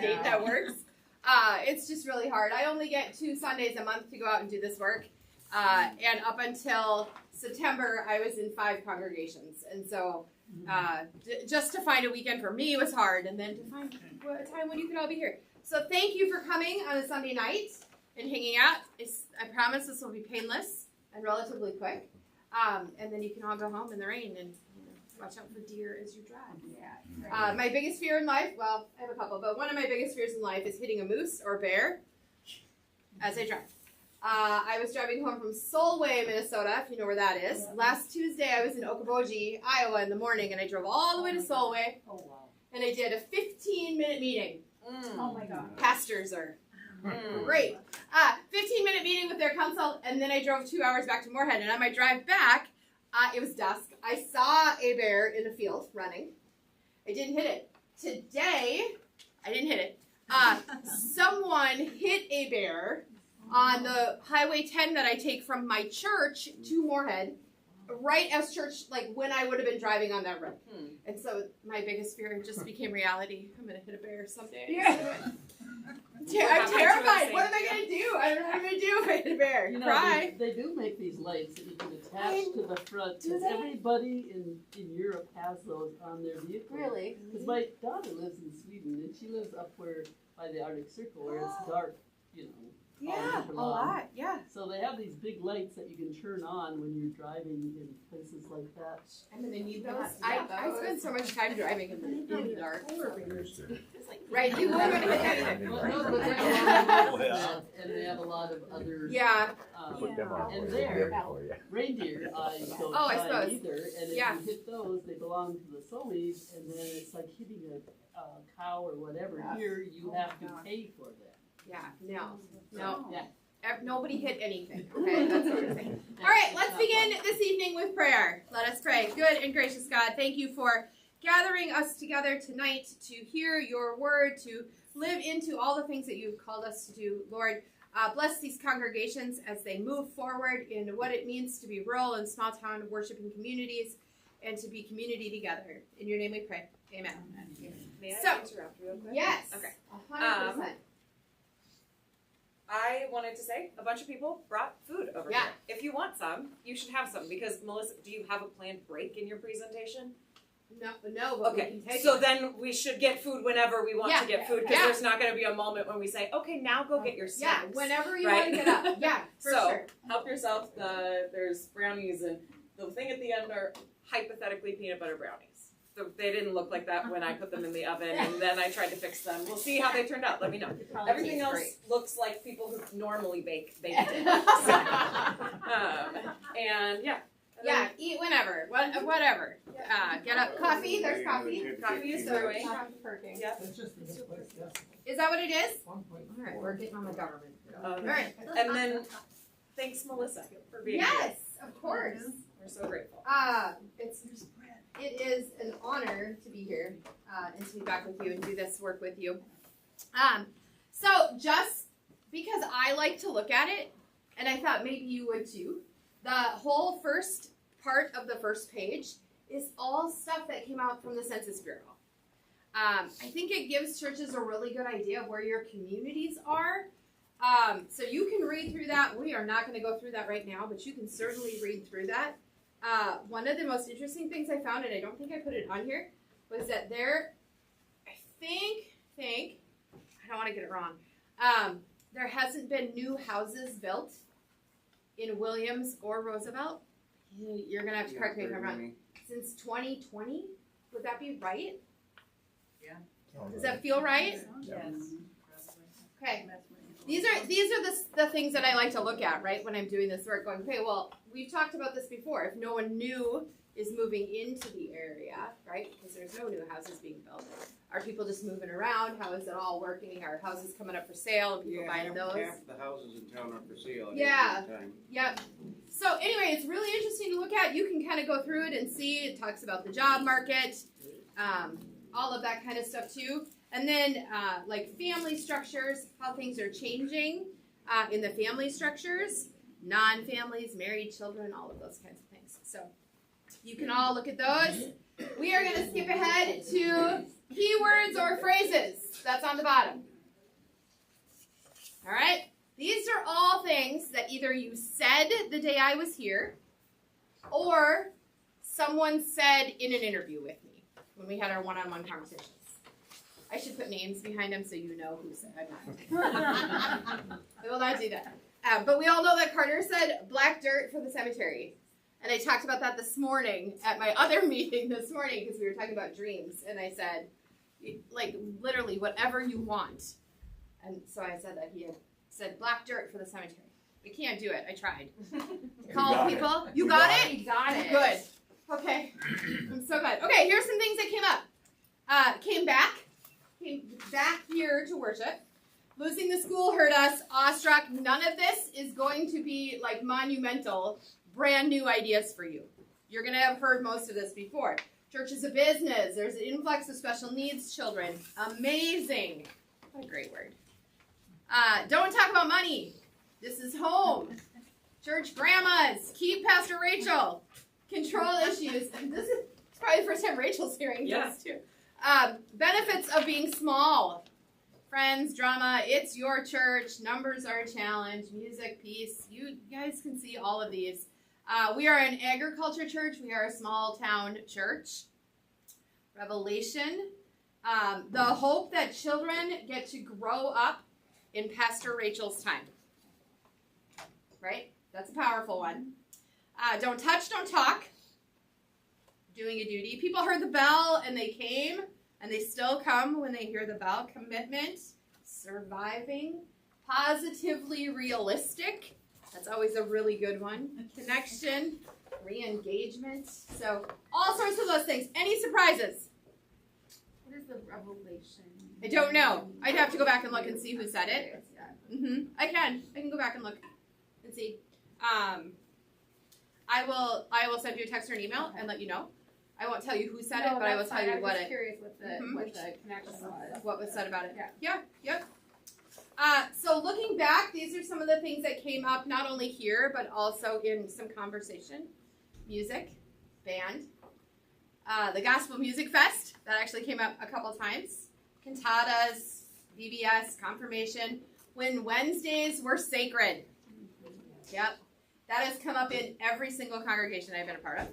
date that works. It's just really hard. I only get 2 Sundays a month to go out and do this work. And up until September, I was in 5 congregations. And so just to find a weekend for me was hard. And then to find a time when you can all be here. So thank you for coming on a Sunday night and hanging out. I promise this will be painless and relatively quick. And then you can all go home in the rain and watch out for deer as you drive. Yeah. My biggest fear in life, well, I have a couple, but one of my biggest fears in life is hitting a moose or bear as I drive. I was driving home from Solway, Minnesota, if you know where that is. Yeah. Last Tuesday, I was in Okoboji, Iowa in the morning, and I drove all the way to Solway. Oh, wow. And I did a 15-minute meeting. Oh, my God. Pastors are great. 15-minute meeting with their council, and then I drove 2 hours back to Moorhead. And on my drive back, it was dusk. I saw a bear in a field running. I didn't hit it. Today, I didn't hit it. Someone hit a bear on the Highway 10 that I take from my church to Moorhead, right as church, like when I would have been driving on that road. And so my biggest fear just became reality. I'm going to hit a bear someday. Yeah. I'm terrified. What am I going to do? I don't know what I'm going to do if I hit a bear. Cry. They do make these lights that you can attach to the front. Because everybody in Europe has those on their vehicle. Really? Because my daughter lives in Sweden, and she lives up where by the Arctic Circle where it's dark, Yeah, a lot, yeah. So they have these big lights that you can turn on when you're driving in places like that. I'm going to need those. I spend so much time driving in the dark. Right, you were going to hit that. And they have a lot of other... And there, reindeer don't fly either. And if you hit those, they belong to the Solis, and then it's like hitting a cow or whatever. Here, you have to pay for that. Yeah, no. Yeah. Nobody hit anything. Okay, that's what we're saying. All right, let's begin this evening with prayer. Let us pray. Good and gracious God, thank you for gathering us together tonight to hear your word, to live into all the things that you've called us to do. Lord, bless these congregations as they move forward in what it means to be rural and small town worshiping communities and to be community together. In your name we pray. Amen. May I interrupt real quick? Yes. Okay. 100%. I wanted to say a bunch of people brought food over here. If you want some, you should have some. Because, Melissa, do you have a planned break in your presentation? No, but we can take so then we should get food whenever we want to get food. Because there's not going to be a moment when we say, okay, now go get your snacks. Yeah, whenever you want to get up. Yeah, for sure. Help yourself. There's brownies, and the thing at the end are hypothetically peanut butter brownies. So they didn't look like that when I put them in the oven, and then I tried to fix them. We'll see how they turned out. Let me know. Everything else looks like people who normally baked it. Yeah, eat whenever, whatever. Get up. Coffee, there's coffee. Coffee is serving. Yep. Is that what it is? All right, we're getting on the government. All right. And then, thanks, Melissa, for being here. Yes, of course. We're so grateful. It is an honor to be here and to be back with you and do this work with you. So just because I like to look at it, and I thought maybe you would too, the whole first part of the first page is all stuff that came out from the Census Bureau. I think it gives churches a really good idea of where your communities are. So you can read through that. We are not going to go through that right now, but you can certainly read through that. One of the most interesting things I found, and I don't think I put it on here, was that I think, I don't want to get it wrong, there hasn't been new houses built in Williams or Roosevelt. You're going to have to correct me if I'm wrong. Since 2020? Would that be right? Yeah. Does that feel right? Yes. Okay. These are the things that I like to look at, right, when I'm doing this work, going, okay, well, we've talked about this before. If no one new is moving into the area, right, because there's no new houses being built, are people just moving around? How is it all working? Are houses coming up for sale and people buying those? Half the houses in town are for sale at any time. Yep. So anyway, it's really interesting to look at. You can kind of go through it and see. It talks about the job market, all of that kind of stuff too. And then, like family structures, how things are changing in the family structures, non-families, married children, all of those kinds of things. So you can all look at those. We are going to skip ahead to Keywords or phrases. That's on the bottom. All right? These are all things that either you said the day I was here or someone said in an interview with me when we had our one-on-one conversations. I should put names behind them so you know who said I will not do that. But we all know that Carter said black dirt for the cemetery. And I talked about that this morning at my other meeting this morning because we were talking about dreams. And I said, like, literally whatever you want. And so I said that he had said black dirt for the cemetery. I can't do it. I tried. Call people. You got it? You got it. Good. Okay. I'm so glad. Okay, here's some things that came up. Came back here to worship. Losing the school hurt us. Awestruck. None of this is going to be like monumental, brand new ideas for you. You're going to have heard most of this before. Church is a business. There's an influx of special needs children. Amazing. What a great word. Don't talk about money. This is home. Church grandmas. Keep Pastor Rachel. Control issues. And this is probably the first time Rachel's hearing this too. Benefits of being small. Friends, drama, it's your church. Numbers are a challenge. Music, peace. You guys can see all of these. We are an agriculture church. We are a small town church. Revelation. The hope that children get to grow up in Pastor Rachel's time. Right? That's a powerful one. Don't touch, don't talk. Doing a duty. People heard the bell and they came, and they still come when they hear the bell. Commitment. Surviving. Positively realistic. That's always a really good one. Connection. Re-engagement. So, all sorts of those things. Any surprises? What is the revelation? I don't know. I'd have to go back and look and see who said it. I can go back and look and see. I will send you a text or an email and let you know. I won't tell you who said it, but I will tell you what it. I'm curious what the connection was. What was said about it? Yeah. Yep. So looking back, these are some of the things that came up not only here but also in some conversation. Music, band, the Gospel Music Fest that actually came up a couple times. Cantatas, VBS, confirmation. When Wednesdays were sacred. Yep. That has come up in every single congregation I've been a part of.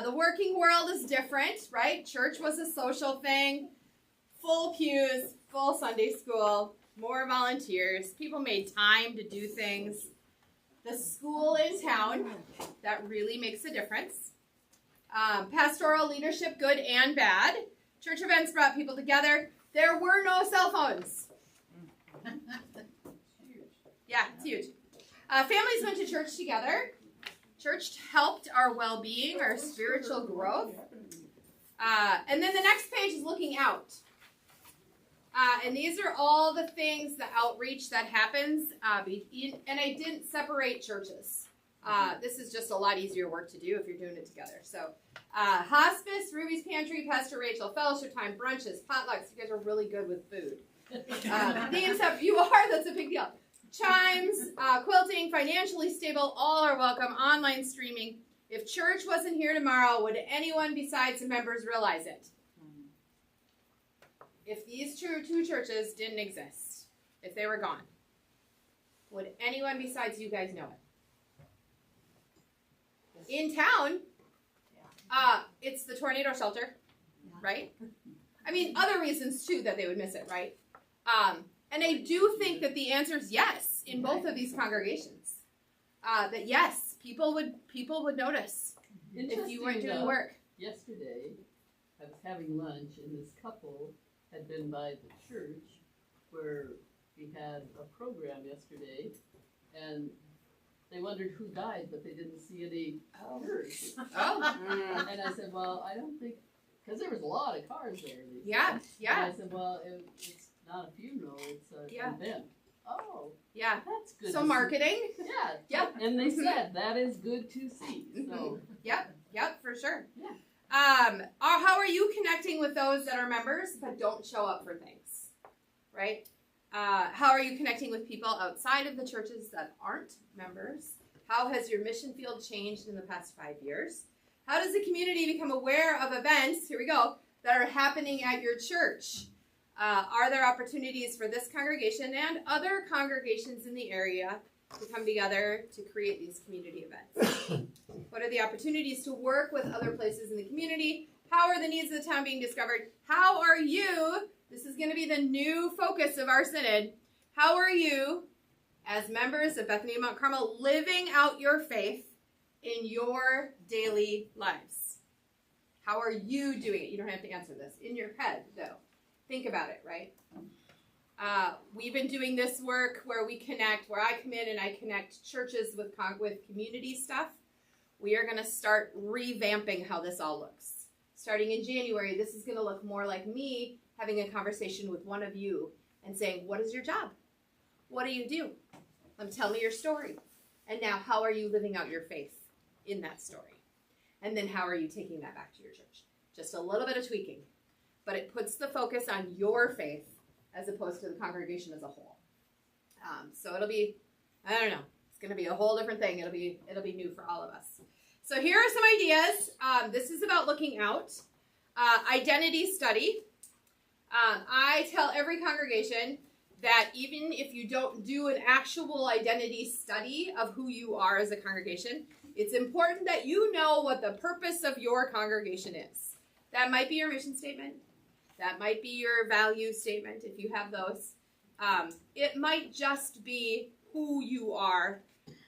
The working world is different, right? Church was a social thing. Full pews, full Sunday school, more volunteers. People made time to do things. The school in town, that really makes a difference. Pastoral leadership, good and bad. Church events brought people together. There were no cell phones. Yeah, it's huge. Families went to church together. Church helped our well-being, our spiritual growth. And then the next page is looking out. And these are all the things, the outreach that happens. And I didn't separate churches. This is just a lot easier work to do if you're doing it together. So hospice, Ruby's Pantry, Pastor Rachel, fellowship time, brunches, potlucks. You guys are really good with food. Themes up, you are, that's a big deal. Chimes, quilting, financially stable, all are welcome. Online streaming. If church wasn't here tomorrow, would anyone besides the members realize it? If these two churches didn't exist, if they were gone, would anyone besides you guys know it? In town, it's the tornado shelter, right? I mean, other reasons too that they would miss it, right? And I do think that the answer is yes in both of these congregations. That yes, people would notice if you weren't doing work. Yesterday, I was having lunch, and this couple had been by the church where we had a program yesterday, and they wondered who died, but they didn't see any church. And I said, well, I don't think, because there was a lot of cars there. Yeah. And I said, well, it's not a funeral, it's an event. Oh, yeah, that's good. So marketing. Yeah. And they said that is good to see. So Yep, for sure. Yeah. How are you connecting with those that are members but don't show up for things? Right? How are you connecting with people outside of the churches that aren't members? How has your mission field changed in the past 5 years? How does the community become aware of events, here we go, that are happening at your church? Are there opportunities for this congregation and other congregations in the area to come together to create these community events? What are the opportunities to work with other places in the community? How are the needs of the town being discovered? How are you, this is going to be the new focus of our synod, how are you, as members of Bethany Mount Carmel, living out your faith in your daily lives? How are you doing it? You don't have to answer this. In your head, though. Think about it, right? We've been doing this work where we connect, where I come in and I connect churches with community stuff. We are going to start revamping how this all looks. Starting in January, this is going to look more like me having a conversation with one of you and saying, what is your job? What do you do? Tell me your story. And now, how are you living out your faith in that story? And then how are you taking that back to your church? Just a little bit of tweaking. But it puts the focus on your faith as opposed to the congregation as a whole. So it'll be, I don't know, it's going to be a whole different thing. It'll be new for all of us. So here are some ideas. This is about looking out. Identity study. I tell every congregation that even if you don't do an actual identity study of who you are as a congregation, it's important that you know what the purpose of your congregation is. That might be your mission statement. That might be your value statement, if you have those. It might just be who you are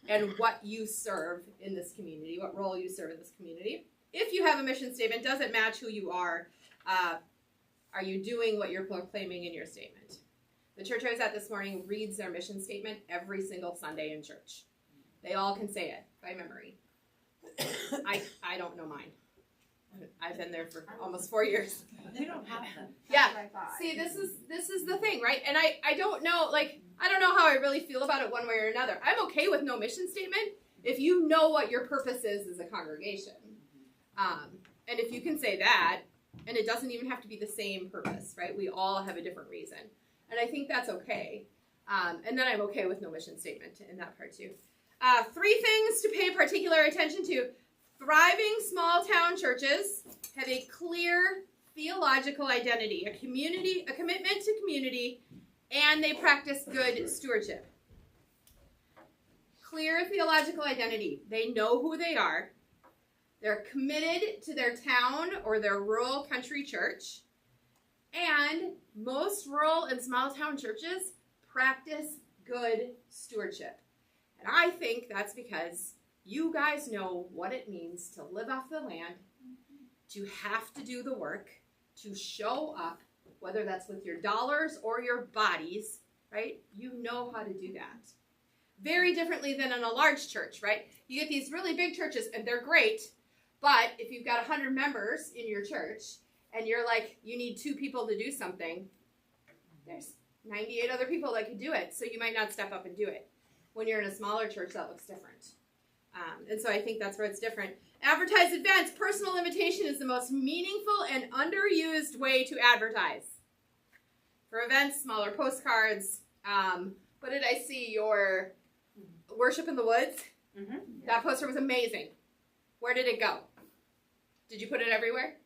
and what you serve in this community, what role you serve in this community. If you have a mission statement, does it match who you are? Are you doing what you're proclaiming in your statement? The church I was at this morning reads their mission statement every single Sunday in church. They all can say it by memory. I don't know mine. I've been there for almost 4 years. We don't have them. Yeah. See, this is the thing, right? And I don't know, I don't know how I really feel about it one way or another. I'm okay with no mission statement if you know what your purpose is as a congregation. And if you can say that, and it doesn't even have to be the same purpose, right? We all have a different reason. And I think that's okay. And then I'm okay with no mission statement in that part too. 3 things to pay particular attention to. Thriving small town churches have a clear theological identity, a commitment to community, and they practice good stewardship. Clear theological identity. They know who they are. They're committed to their town or their rural country church. And most rural and small town churches practice good stewardship. And I think that's because you guys know what it means to live off the land, to have to do the work, to show up, whether that's with your dollars or your bodies, right? You know how to do that. Very differently than in a large church, right? You get these really big churches, and they're great, but if you've got 100 members in your church, and you're like, you need 2 people to do something, there's 98 other people that can do it, so you might not step up and do it. When you're in a smaller church, that looks different. And so I think that's where it's different. Advertise events. Personal invitation is the most meaningful and underused way to advertise. For events, smaller postcards. What did I see? Your Worship in the Woods? Mm-hmm. That poster was amazing. Where did it go? Did you put it everywhere?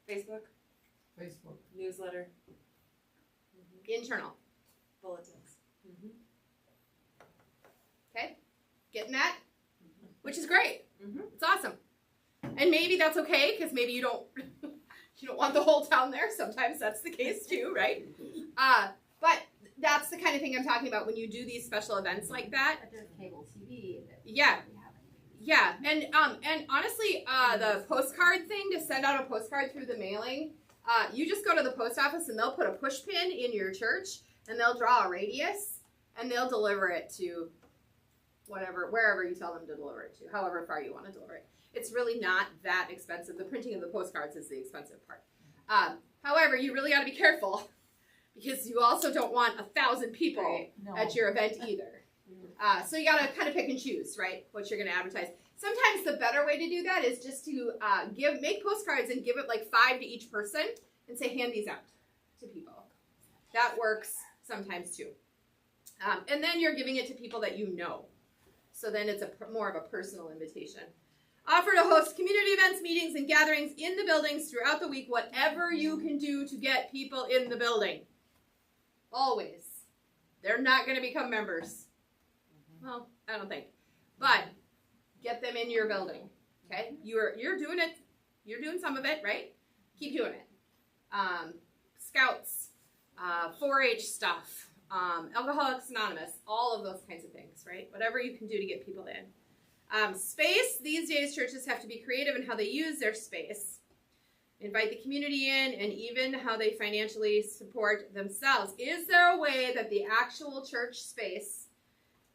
Facebook. Newsletter. Internal. Bulletins. Okay? Getting that? Which is great. It's awesome. And maybe that's okay, because maybe you don't want the whole town there. Sometimes that's the case too, right? But that's the kind of thing I'm talking about when you do these special events like that. But there's cable TV. Yeah. Yeah. And honestly, the postcard thing, to send out a postcard through the mailing, you just go to the post office and they'll put a push pin in your church and they'll draw a radius and they'll deliver it to wherever you tell them to deliver it to, however far you want to deliver it. It's really not that expensive. The printing of the postcards is the expensive part. However, you really got to be careful because you also don't want 1,000 people at your event either. So you got to kind of pick and choose, right, what you're going to advertise. Sometimes the better way to do that is just to make postcards and give it like 5 to each person and say, hand these out to people. That works sometimes too. And then you're giving it to people that you know. So then it's more of a personal invitation. Offer to host community events, meetings, and gatherings in the buildings throughout the week, whatever you can do to get people in the building. Always. They're not going to become members. Well, I don't think. But get them in your building. Okay? You're doing it. You're doing some of it, right? Keep doing it. Scouts, 4-H stuff, Alcoholics Anonymous, all of those kinds of things, right? Whatever you can do to get people in. Space, these days churches have to be creative in how they use their space. Invite the community in, and even how they financially support themselves. Is there a way that the actual church space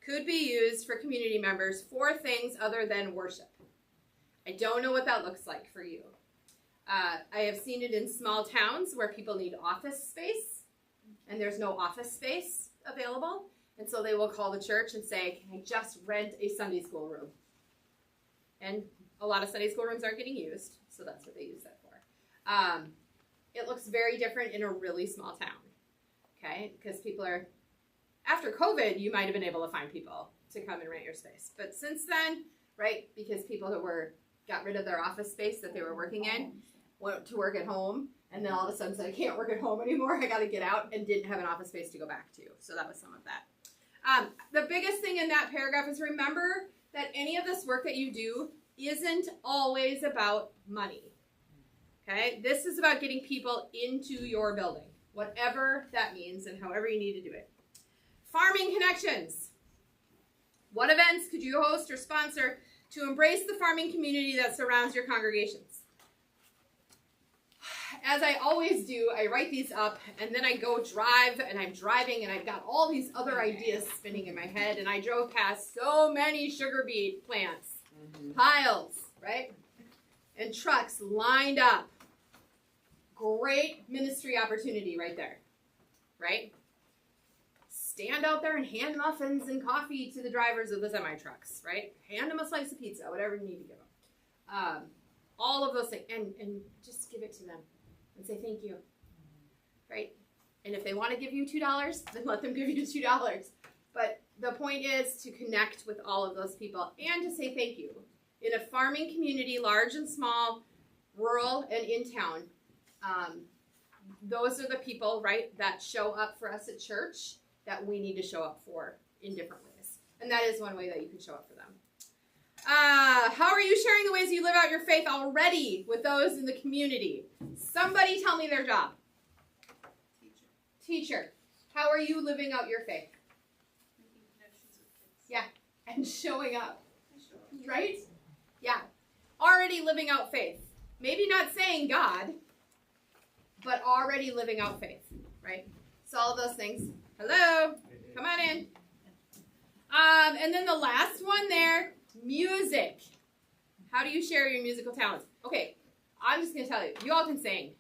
could be used for community members for things other than worship? I don't know what that looks like for you. I have seen it in small towns where people need office space, and there's no office space available. And so they will call the church and say, can I just rent a Sunday school room? And a lot of Sunday school rooms aren't getting used, so that's what they use that for. It looks very different in a really small town, okay? Because people are, after COVID, you might have been able to find people to come and rent your space. But since then, right, because people who got rid of their office space that they were working in, went to work at home, and then all of a sudden said, I can't work at home anymore, I got to get out, and didn't have an office space to go back to. So that was some of that. The biggest thing in that paragraph is remember that any of this work that you do isn't always about money. Okay? This is about getting people into your building, whatever that means and however you need to do it. Farming connections. What events could you host or sponsor to embrace the farming community that surrounds your congregations? As I always do, I write these up, and then I go drive, and I'm driving, and I've got all these other ideas spinning in my head, and I drove past so many sugar beet plants, piles, right? And trucks lined up. Great ministry opportunity right there, right? Stand out there and hand muffins and coffee to the drivers of the semi-trucks, right? Hand them a slice of pizza, whatever you need to give them. All of those things, and just give it to them and say thank you, right? And if they want to give you $2, then let them give you $2. But the point is to connect with all of those people and to say thank you. In a farming community, large and small, rural and in town, those are the people, right, that show up for us at church that we need to show up for in different ways. And that is one way that you can show up for them. How are you sharing the ways you live out your faith already with those in the community? Somebody tell me their job. Teacher. How are you living out your faith? Making connections with kids. Yeah, and showing up. Right? Yeah. Already living out faith. Maybe not saying God, but already living out faith. Right? So all of those things. Hello. Come on in. And then the last one there, music. How do you share your musical talents? Okay, I'm just going to tell you. You all can sing.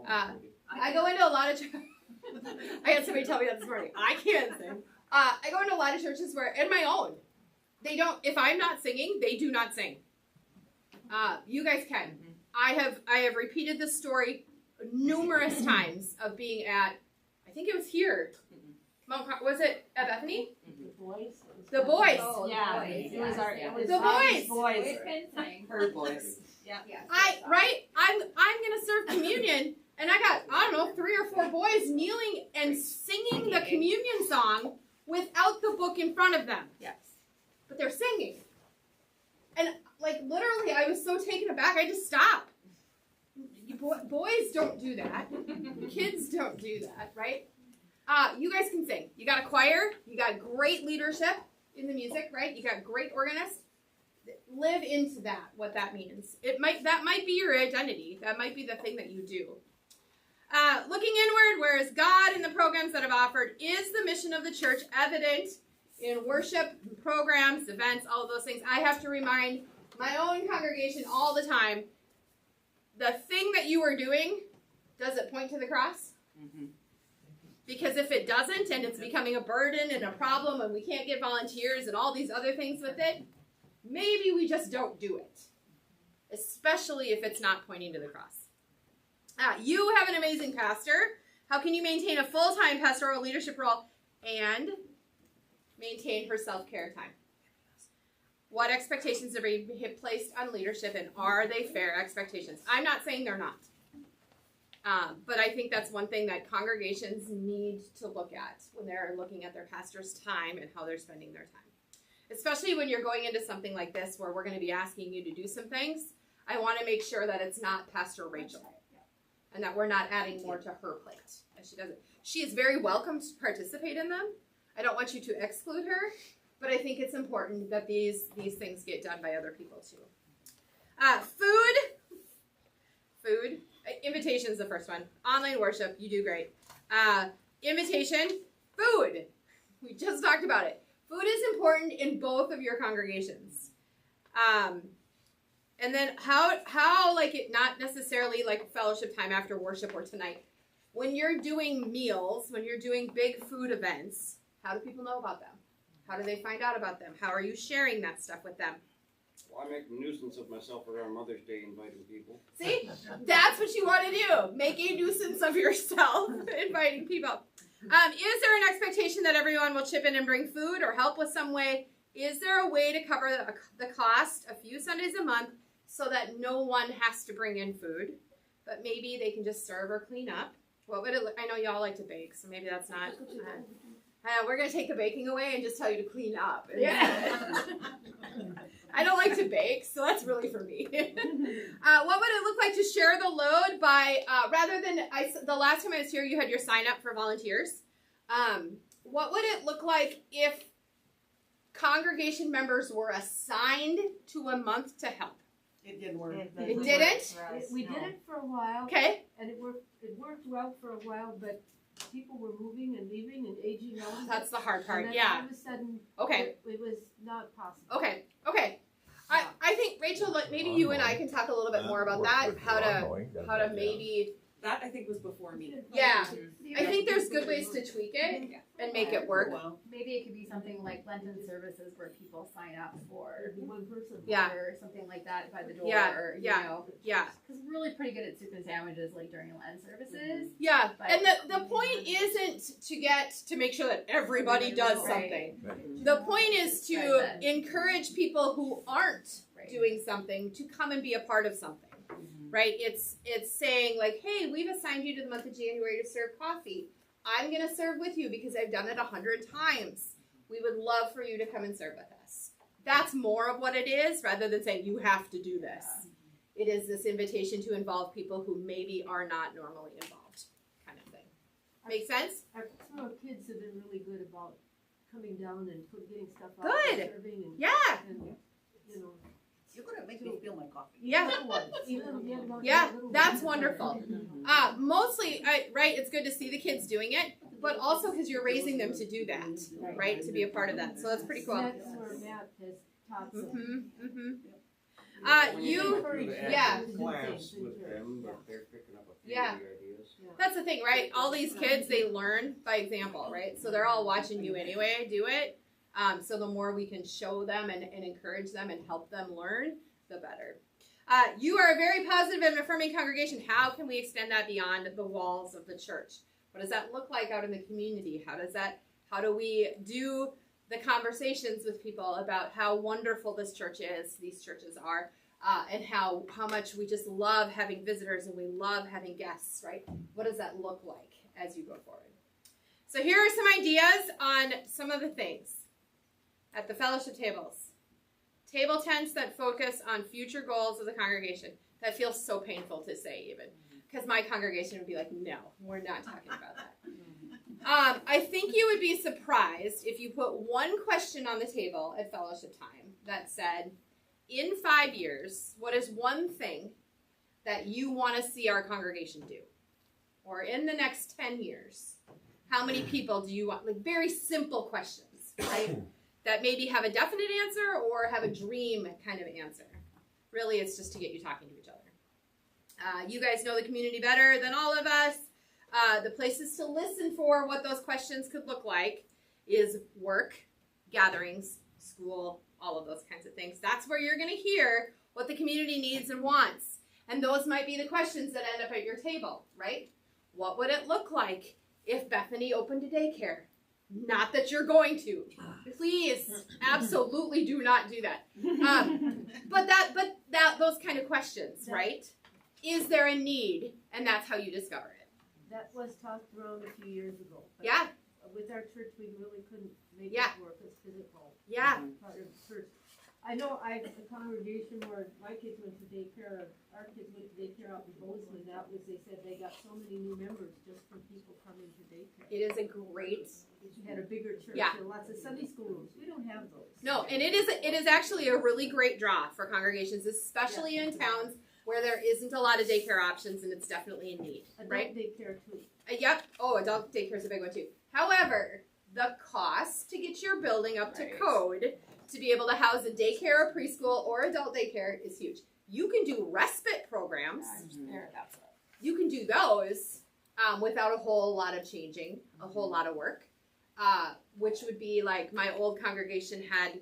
I go into a lot of I had somebody tell me that this morning. I can't sing. I go into a lot of churches where, and my own, they don't, if I'm not singing, they do not sing. You guys can. I have repeated this story numerous times of being at, I think it was here. Was it at Bethany? The boys. The boys. Oh, Yeah, it it was our The boys. boys. Her voice. I'm gonna serve communion, and I got, I don't know, 3 or 4 boys kneeling and singing the communion song without the book in front of them. Yes. But they're singing. And like literally I was so taken aback I just stopped. Boys don't do that. Kids don't do that, right? You guys can sing. You got a choir. You got great leadership in the music, right? You got great organists. Live into that, what that means. That might be your identity. That might be the thing that you do. Looking inward, where is God in the programs that I've offered? Is the mission of the church evident in worship, programs, events, all of those things? I have to remind my own congregation all the time, the thing that you are doing, does it point to the cross? Mm-hmm. Because if it doesn't, and it's becoming a burden and a problem, and we can't get volunteers and all these other things with it, maybe we just don't do it. Especially if it's not pointing to the cross. You have an amazing pastor. How can you maintain a full-time pastoral leadership role and maintain her self-care time? What expectations are being placed on leadership, and are they fair expectations? I'm not saying they're not. But I think that's one thing that congregations need to look at when they're looking at their pastor's time and how they're spending their time. Especially when you're going into something like this where we're going to be asking you to do some things, I want to make sure that it's not Pastor Rachel and that we're not adding more to her plate as she does it. She is very welcome to participate in them. I don't want you to exclude her, but I think it's important that these things get done by other people too. Food. Invitation is the first one. Online worship, you do great. Invitation, food. We just talked about it. Food is important in both of your congregations. And then how like it not necessarily like fellowship time after worship or tonight. When you're doing meals, when you're doing big food events, how do people know about them? How do they find out about them? How are you sharing that stuff with them? Well, I make a nuisance of myself around Mother's Day inviting people. See? That's what you want to do. Make a nuisance of yourself, inviting people. Is there an expectation that everyone will chip in and bring food or help with some way? Is there a way to cover the cost a few Sundays a month so that no one has to bring in food, but maybe they can just serve or clean up? What would it look? I know y'all like to bake, so maybe that's not. We're going to take the baking away and just tell you to clean up. Yeah. I don't like to bake, so that's really for me. What would it look like to share the load by, rather than, the last time I was here, you had your sign up for volunteers. What would it look like if congregation members were assigned to a month to help? It didn't work. It didn't? We did it for a while. Okay. And it worked well for a while, but people were moving and leaving and aging on. That's the hard part, and then yeah. all of a sudden, Okay. it was not possible. Okay. I think, Rachel, maybe you and I can talk a little bit more about that, how to maybe, That I think was before me. yeah. I think there's good ways to tweak it and make it work. Maybe it could be something like Lenten services where people sign up for One person. Yeah. or something like that by the door. Yeah, Or, you yeah, know, yeah. because we're really pretty good at soup and sandwiches like during Lenten services. Yeah, But- and the point isn't to make sure that everybody does Right. something. The point is to Right. encourage people who aren't Right. doing something to come and be a part of something. Right? It's saying like, hey, we've assigned you to the month of January to serve coffee. I'm going to serve with you because I've done it 100 times. We would love for you to come and serve with us. That's more of what it is rather than saying you have to do this. It is this invitation to involve people who maybe are not normally involved kind of thing. Make sense? Some of our kids have been really good about coming down and getting stuff out. Good. And serving and, Yeah. and, you know. You're gonna make me feel my coffee. Yeah. Yeah, that's wonderful. Mostly, right, it's good to see the kids doing it, but also because you're raising them to do that, right, to be a part of that. So that's pretty cool. That's where Matt has taught them. Yeah. Class with them, but they're picking up a few Yeah. of the ideas. That's the thing, right? All these kids, they learn by example, right? So they're all watching you anyway do it. So the more we can show them and encourage them and help them learn, the better. You are a very positive and affirming congregation. How can we extend that beyond the walls of the church? What does that look like out in the community? How do we do the conversations with people about how wonderful this church is, these churches are, and how much we just love having visitors and we love having guests, right? What does that look like as you go forward? So here are some ideas on some of the things at the fellowship tables. Table tents that focus on future goals of the congregation. That feels so painful to say even, because my congregation would be like, no, we're not talking about that. I think you would be surprised if you put one question on the table at fellowship time that said, in 5 years, what is one thing that you want to see our congregation do? Or in the next 10 years, how many people do you want? Like very simple questions, right? That maybe have a definite answer or have a dream kind of answer. Really, it's just to get you talking to each other. You guys know the community better than all of us. The places to listen for what those questions could look like is work, gatherings, school, all of those kinds of things. That's where you're going to hear what the community needs and wants. And those might be the questions that end up at your table, right? What would it look like if Bethany opened a daycare? Not that you're going to. Please, absolutely do not do that. But those kind of questions, right? Is there a need? And that's how you discover it. That was talked around a few years ago. But Yeah. With our church, we really couldn't make Yeah. it work as physical. Yeah. Part of the church. I know I had a congregation where my kids went to daycare, our kids went to daycare out in Bozeman. That was, they said they got so many new members just from people coming to daycare. It is a great. We had a bigger church, Yeah. and lots of Sunday school rooms. We don't have those. No, and it is actually a really great draw for congregations, especially in towns where there isn't a lot of daycare options, and it's definitely in need, Adult right? daycare too. Yep. Oh, adult daycare is a big one too. However, the cost to get your building up to code to be able to house a daycare, a preschool, or adult daycare is huge. You can do respite programs. You can do those without a whole lot of changing, a whole lot of work. Which would be like my old congregation had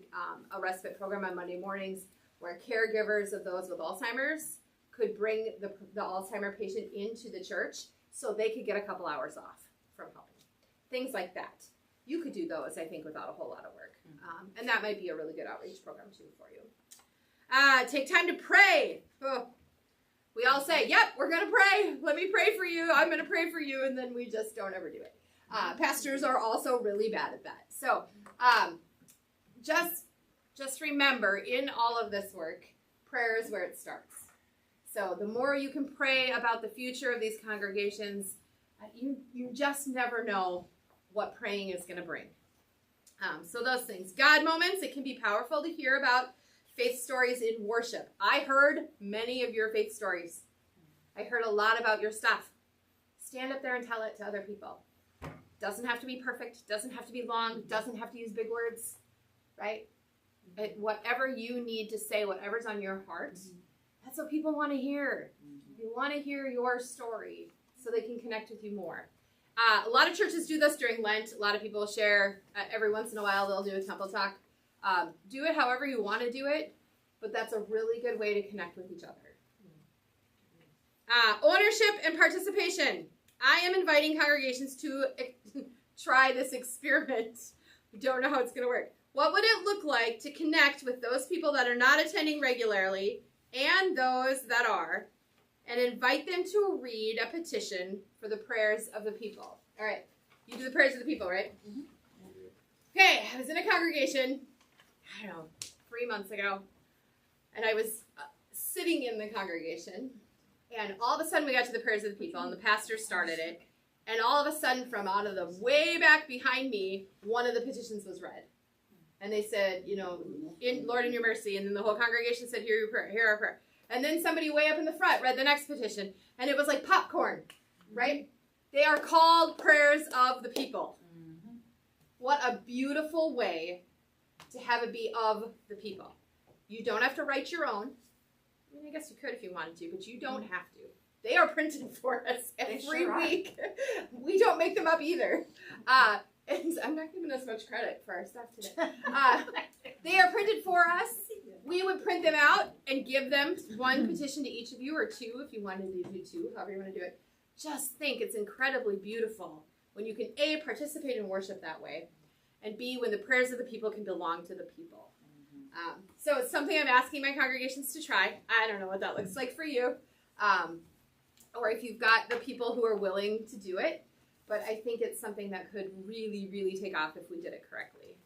a respite program on Monday mornings where caregivers of those with Alzheimer's could bring the Alzheimer patient into the church so they could get a couple hours off from home. Things like that. You could do those, I think, without a whole lot of work. And that might be a really good outreach program, too, for you. Take time to pray. Oh. We all say, yep, we're going to pray. Let me pray for you. I'm going to pray for you. And then we just don't ever do it. Pastors are also really bad at that. So just remember, in all of this work, prayer is where it starts. So the more you can pray about the future of these congregations, you just never know what praying is going to bring. So those things. God moments, it can be powerful to hear about faith stories in worship. I heard many of your faith stories. I heard a lot about your stuff. Stand up there and tell it to other people. Doesn't have to be perfect, doesn't have to be long, doesn't have to use big words, right? Whatever you need to say, whatever's on your heart, that's what people want to hear. They want to hear your story so they can connect with you more. A lot of churches do this during Lent. A lot of people share every once in a while. They'll do a temple talk. Do it however you want to do it, but that's a really good way to connect with each other. Ownership and participation. I am inviting congregations to try this experiment. We don't know how it's going to work. What would it look like to connect with those people that are not attending regularly and those that are, and invite them to read a petition for the prayers of the people? All right. You do the prayers of the people, right? Mm-hmm. Okay. I was in a congregation, I don't know, 3 months ago, and I was sitting in the congregation, and all of a sudden we got to the prayers of the people, and the pastor started it, and all of a sudden from out of the way back behind me, one of the petitions was read. And they said, Lord, in your mercy. And then the whole congregation said, hear your prayer, hear our prayer. And then somebody way up in the front read the next petition. And it was like popcorn, right? They are called prayers of the people. Mm-hmm. What a beautiful way to have it be of the people. You don't have to write your own. I mean, I guess you could if you wanted to, but you don't have to. They are printed for us every week. We don't make them up either. And I'm not giving us much credit for our stuff today. They are printed for us. We would print them out and give them one petition to each of you, or two if you wanted to do two, however you want to do it. Just think it's incredibly beautiful when you can A, participate in worship that way, and B, when the prayers of the people can belong to the people. So it's something I'm asking my congregations to try. I don't know what that looks like for you. Or if you've got the people who are willing to do it. But I think it's something that could really, really take off if we did it correctly.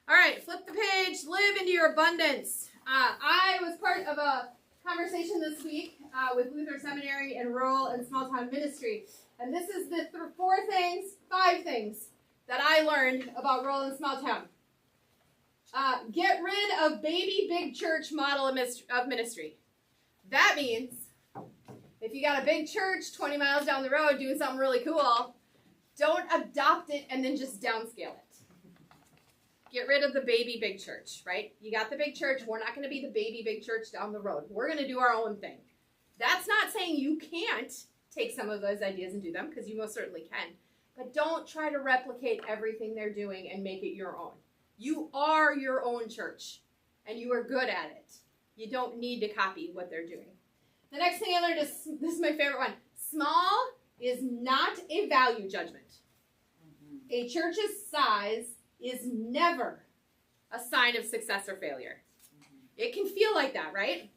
All right, flip the page. Live into your abundance. I was part of a conversation this week with Luther Seminary and Rural and Small Town Ministry. And this is the 5 things that I learned about rural and small town. Get rid of baby big church model of ministry. That means if you got a big church 20 miles down the road doing something really cool, don't adopt it and then just downscale it. Get rid of the baby big church, right? You got the big church. We're not going to be the baby big church down the road. We're going to do our own thing. That's not saying you can't take some of those ideas and do them, because you most certainly can. But don't try to replicate everything they're doing and make it your own. You are your own church, and you are good at it. You don't need to copy what they're doing. The next thing I learned is, this is my favorite one, small is not a value judgment. A church's size is never a sign of success or failure. It can feel like that, right?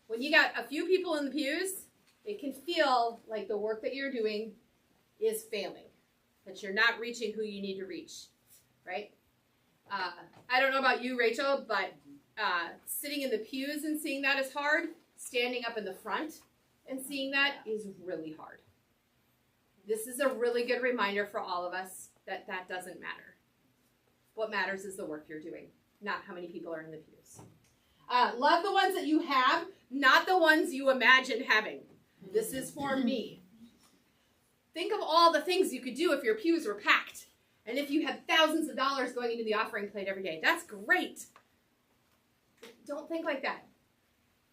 When you got a few people in the pews, it can feel like the work that you're doing is failing, that you're not reaching who you need to reach, right? I don't know about you, Rachel, but sitting in the pews and seeing that is hard. Standing up in the front and seeing that is really hard. This is a really good reminder for all of us that that doesn't matter. What matters is the work you're doing, not how many people are in the pews. Love the ones that you have, not the ones you imagine having. This is for me. Think of all the things you could do if your pews were packed and if you had thousands of dollars going into the offering plate every day. That's great. Don't think like that.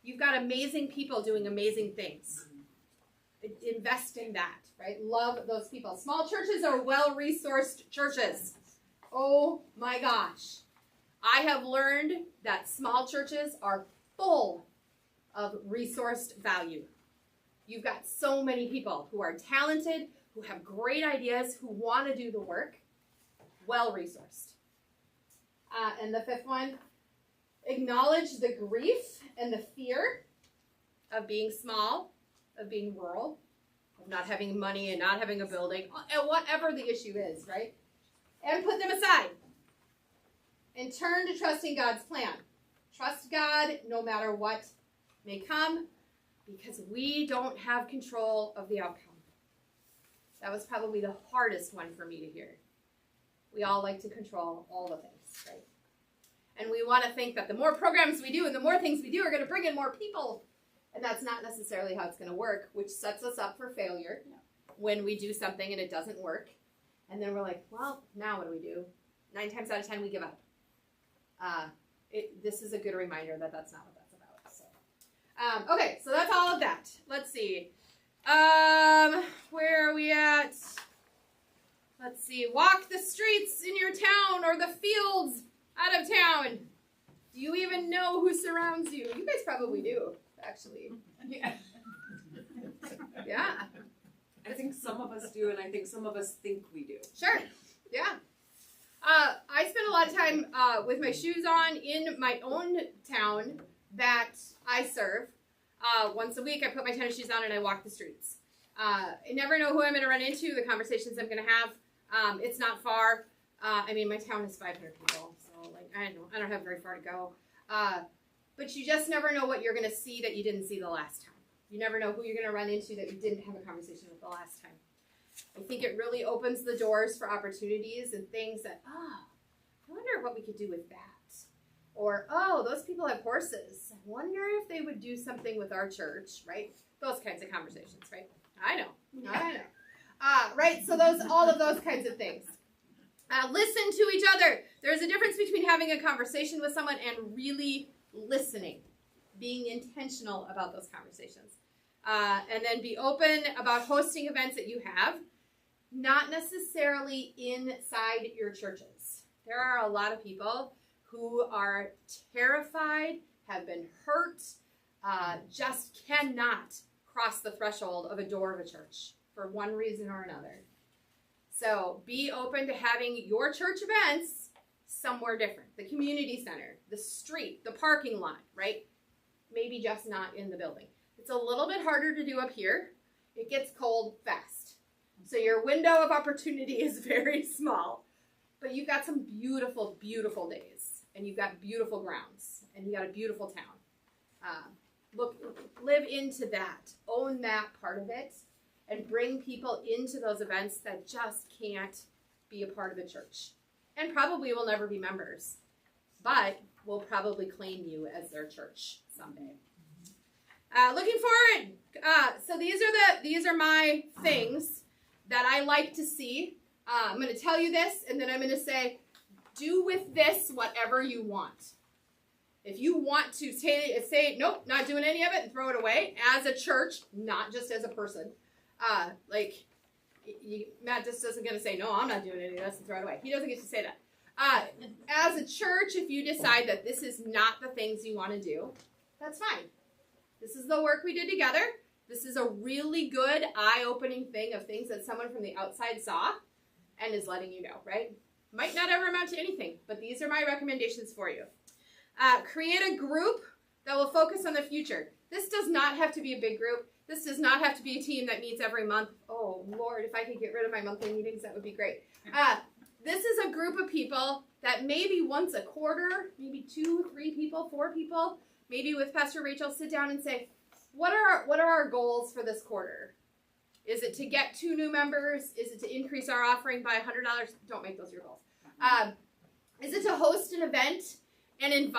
You've got amazing people doing amazing things. Invest in that, right? Love those people. Small churches are well-resourced churches. Oh my gosh. I have learned that small churches are full of resourced value. You've got so many people who are talented, who have great ideas, who want to do the work. Well-resourced. And the fifth one, acknowledge the grief and the fear of being small, of being rural, of not having money and not having a building, and whatever the issue is, right? And put them aside. And turn to trusting God's plan. Trust God no matter what may come, because we don't have control of the outcome. That was probably the hardest one for me to hear. We all like to control all the things, right? And we want to think that the more programs we do and the more things we do are going to bring in more people. And that's not necessarily how it's going to work, which sets us up for failure when we do something and it doesn't work. And then we're like, well, now what do we do? 9 times out of 10, we give up. This is a good reminder that that's not what that's about. So, okay, so that's all of that. Let's see. Where are we at? Let's see. Walk the streets in your town or the fields out of town. Do you even know who surrounds you? You guys probably do, actually. Yeah. Yeah. I think some of us do, and I think some of us think we do. Sure. Yeah. I spend a lot of time with my shoes on in my own town that I serve. Once a week, I put my tennis shoes on and I walk the streets. I never know who I'm going to run into, the conversations I'm going to have. It's not far. I mean, my town is 500 people, so like I don't have very far to go. But you just never know what you're going to see that you didn't see the last time. You never know who you're going to run into that you didn't have a conversation with the last time. I think it really opens the doors for opportunities and things that, I wonder what we could do with that. Or, those people have horses. I wonder if they would do something with our church, right? Those kinds of conversations, right? I know. Right? So all of those kinds of things. Listen to each other. There's a difference between having a conversation with someone and really listening, being intentional about those conversations. And then be open about hosting events that you have, not necessarily inside your churches. There are a lot of people who are terrified, have been hurt, just cannot cross the threshold of a door of a church for one reason or another. So be open to having your church events somewhere different. The community center, the street, the parking lot, right? Maybe just not in the building. It's a little bit harder to do up here. It gets cold fast. So your window of opportunity is very small. But you've got some beautiful, beautiful days. And you've got beautiful grounds. And you've got a beautiful town. Live into that. Own that part of it. And bring people into those events that just can't be a part of the church. And probably will never be members. But will probably claim you as their church someday. Looking forward. So these are my things that I like to see. I'm going to tell you this, and then I'm going to say, do with this whatever you want. If you want to say nope, not doing any of it, and throw it away as a church, not just as a person. Matt just isn't going to say, no, I'm not doing any of this, and throw it away. He doesn't get to say that. As a church, if you decide that this is not the things you want to do, that's fine. This is the work we did together. This is a really good eye-opening thing of things that someone from the outside saw. and is letting you know, right? Might not ever amount to anything, but these are my recommendations for you. Create a group that will focus on the future. This does not have to be a big group. This does not have to be a team that meets every month. Oh, Lord, if I could get rid of my monthly meetings, that would be great. This is a group of people that maybe once a quarter, maybe 2, 3 people, 4 people, maybe with Pastor Rachel, sit down and say, what are our goals for this quarter? Is it to get 2 new members? Is it to increase our offering by $100? Don't make those your goals. Is it to host an event and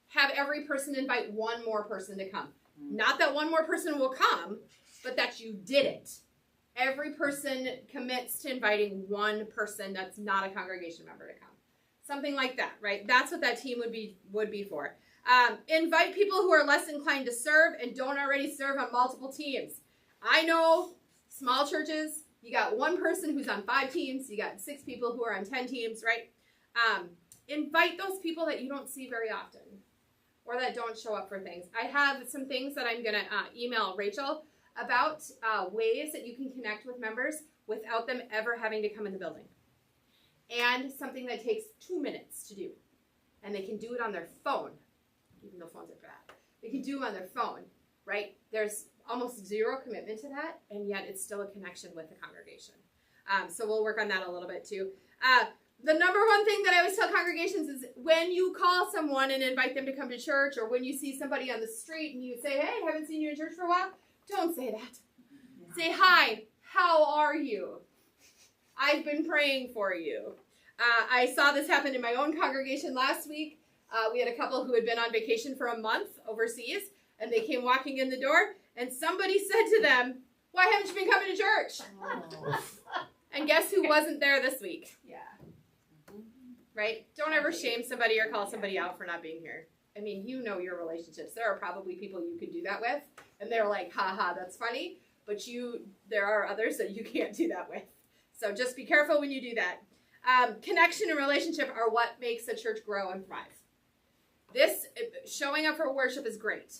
have every person invite 1 more person to come? Not that 1 more person will come, but that you did it. Every person commits to inviting 1 person that's not a congregation member to come. Something like that, right? That's what that team would be for. Invite people who are less inclined to serve and don't already serve on multiple teams. I know small churches, you got 1 person who's on 5 teams, you got 6 people who are on 10 teams, right? Invite those people that you don't see very often or that don't show up for things. I have some things that I'm going to email Rachel about ways that you can connect with members without them ever having to come in the building. And something that takes 2 minutes to do. And they can do it on their phone, even though phones are bad. They can do them on their phone, right? There's almost 0 commitment to that, and yet it's still a connection with the congregation. So we'll work on that a little bit too. The number one thing that I always tell congregations is when you call someone and invite them to come to church, or when you see somebody on the street and you say, hey, haven't seen you in church for a while, don't say that. Yeah. Say, hi, how are you? I've been praying for you. I saw this happen in my own congregation last week. We had a couple who had been on vacation for a month overseas, and they came walking in the door, and somebody said to them, why haven't you been coming to church? Oh. And guess who wasn't there this week? Yeah. Right? Don't ever shame somebody or call somebody out for not being here. I mean, you know your relationships. There are probably people you could do that with, and they're like, ha, that's funny, but there are others that you can't do that with. So just be careful when you do that. Connection and relationship are what makes a church grow and thrive. This, showing up for worship is great.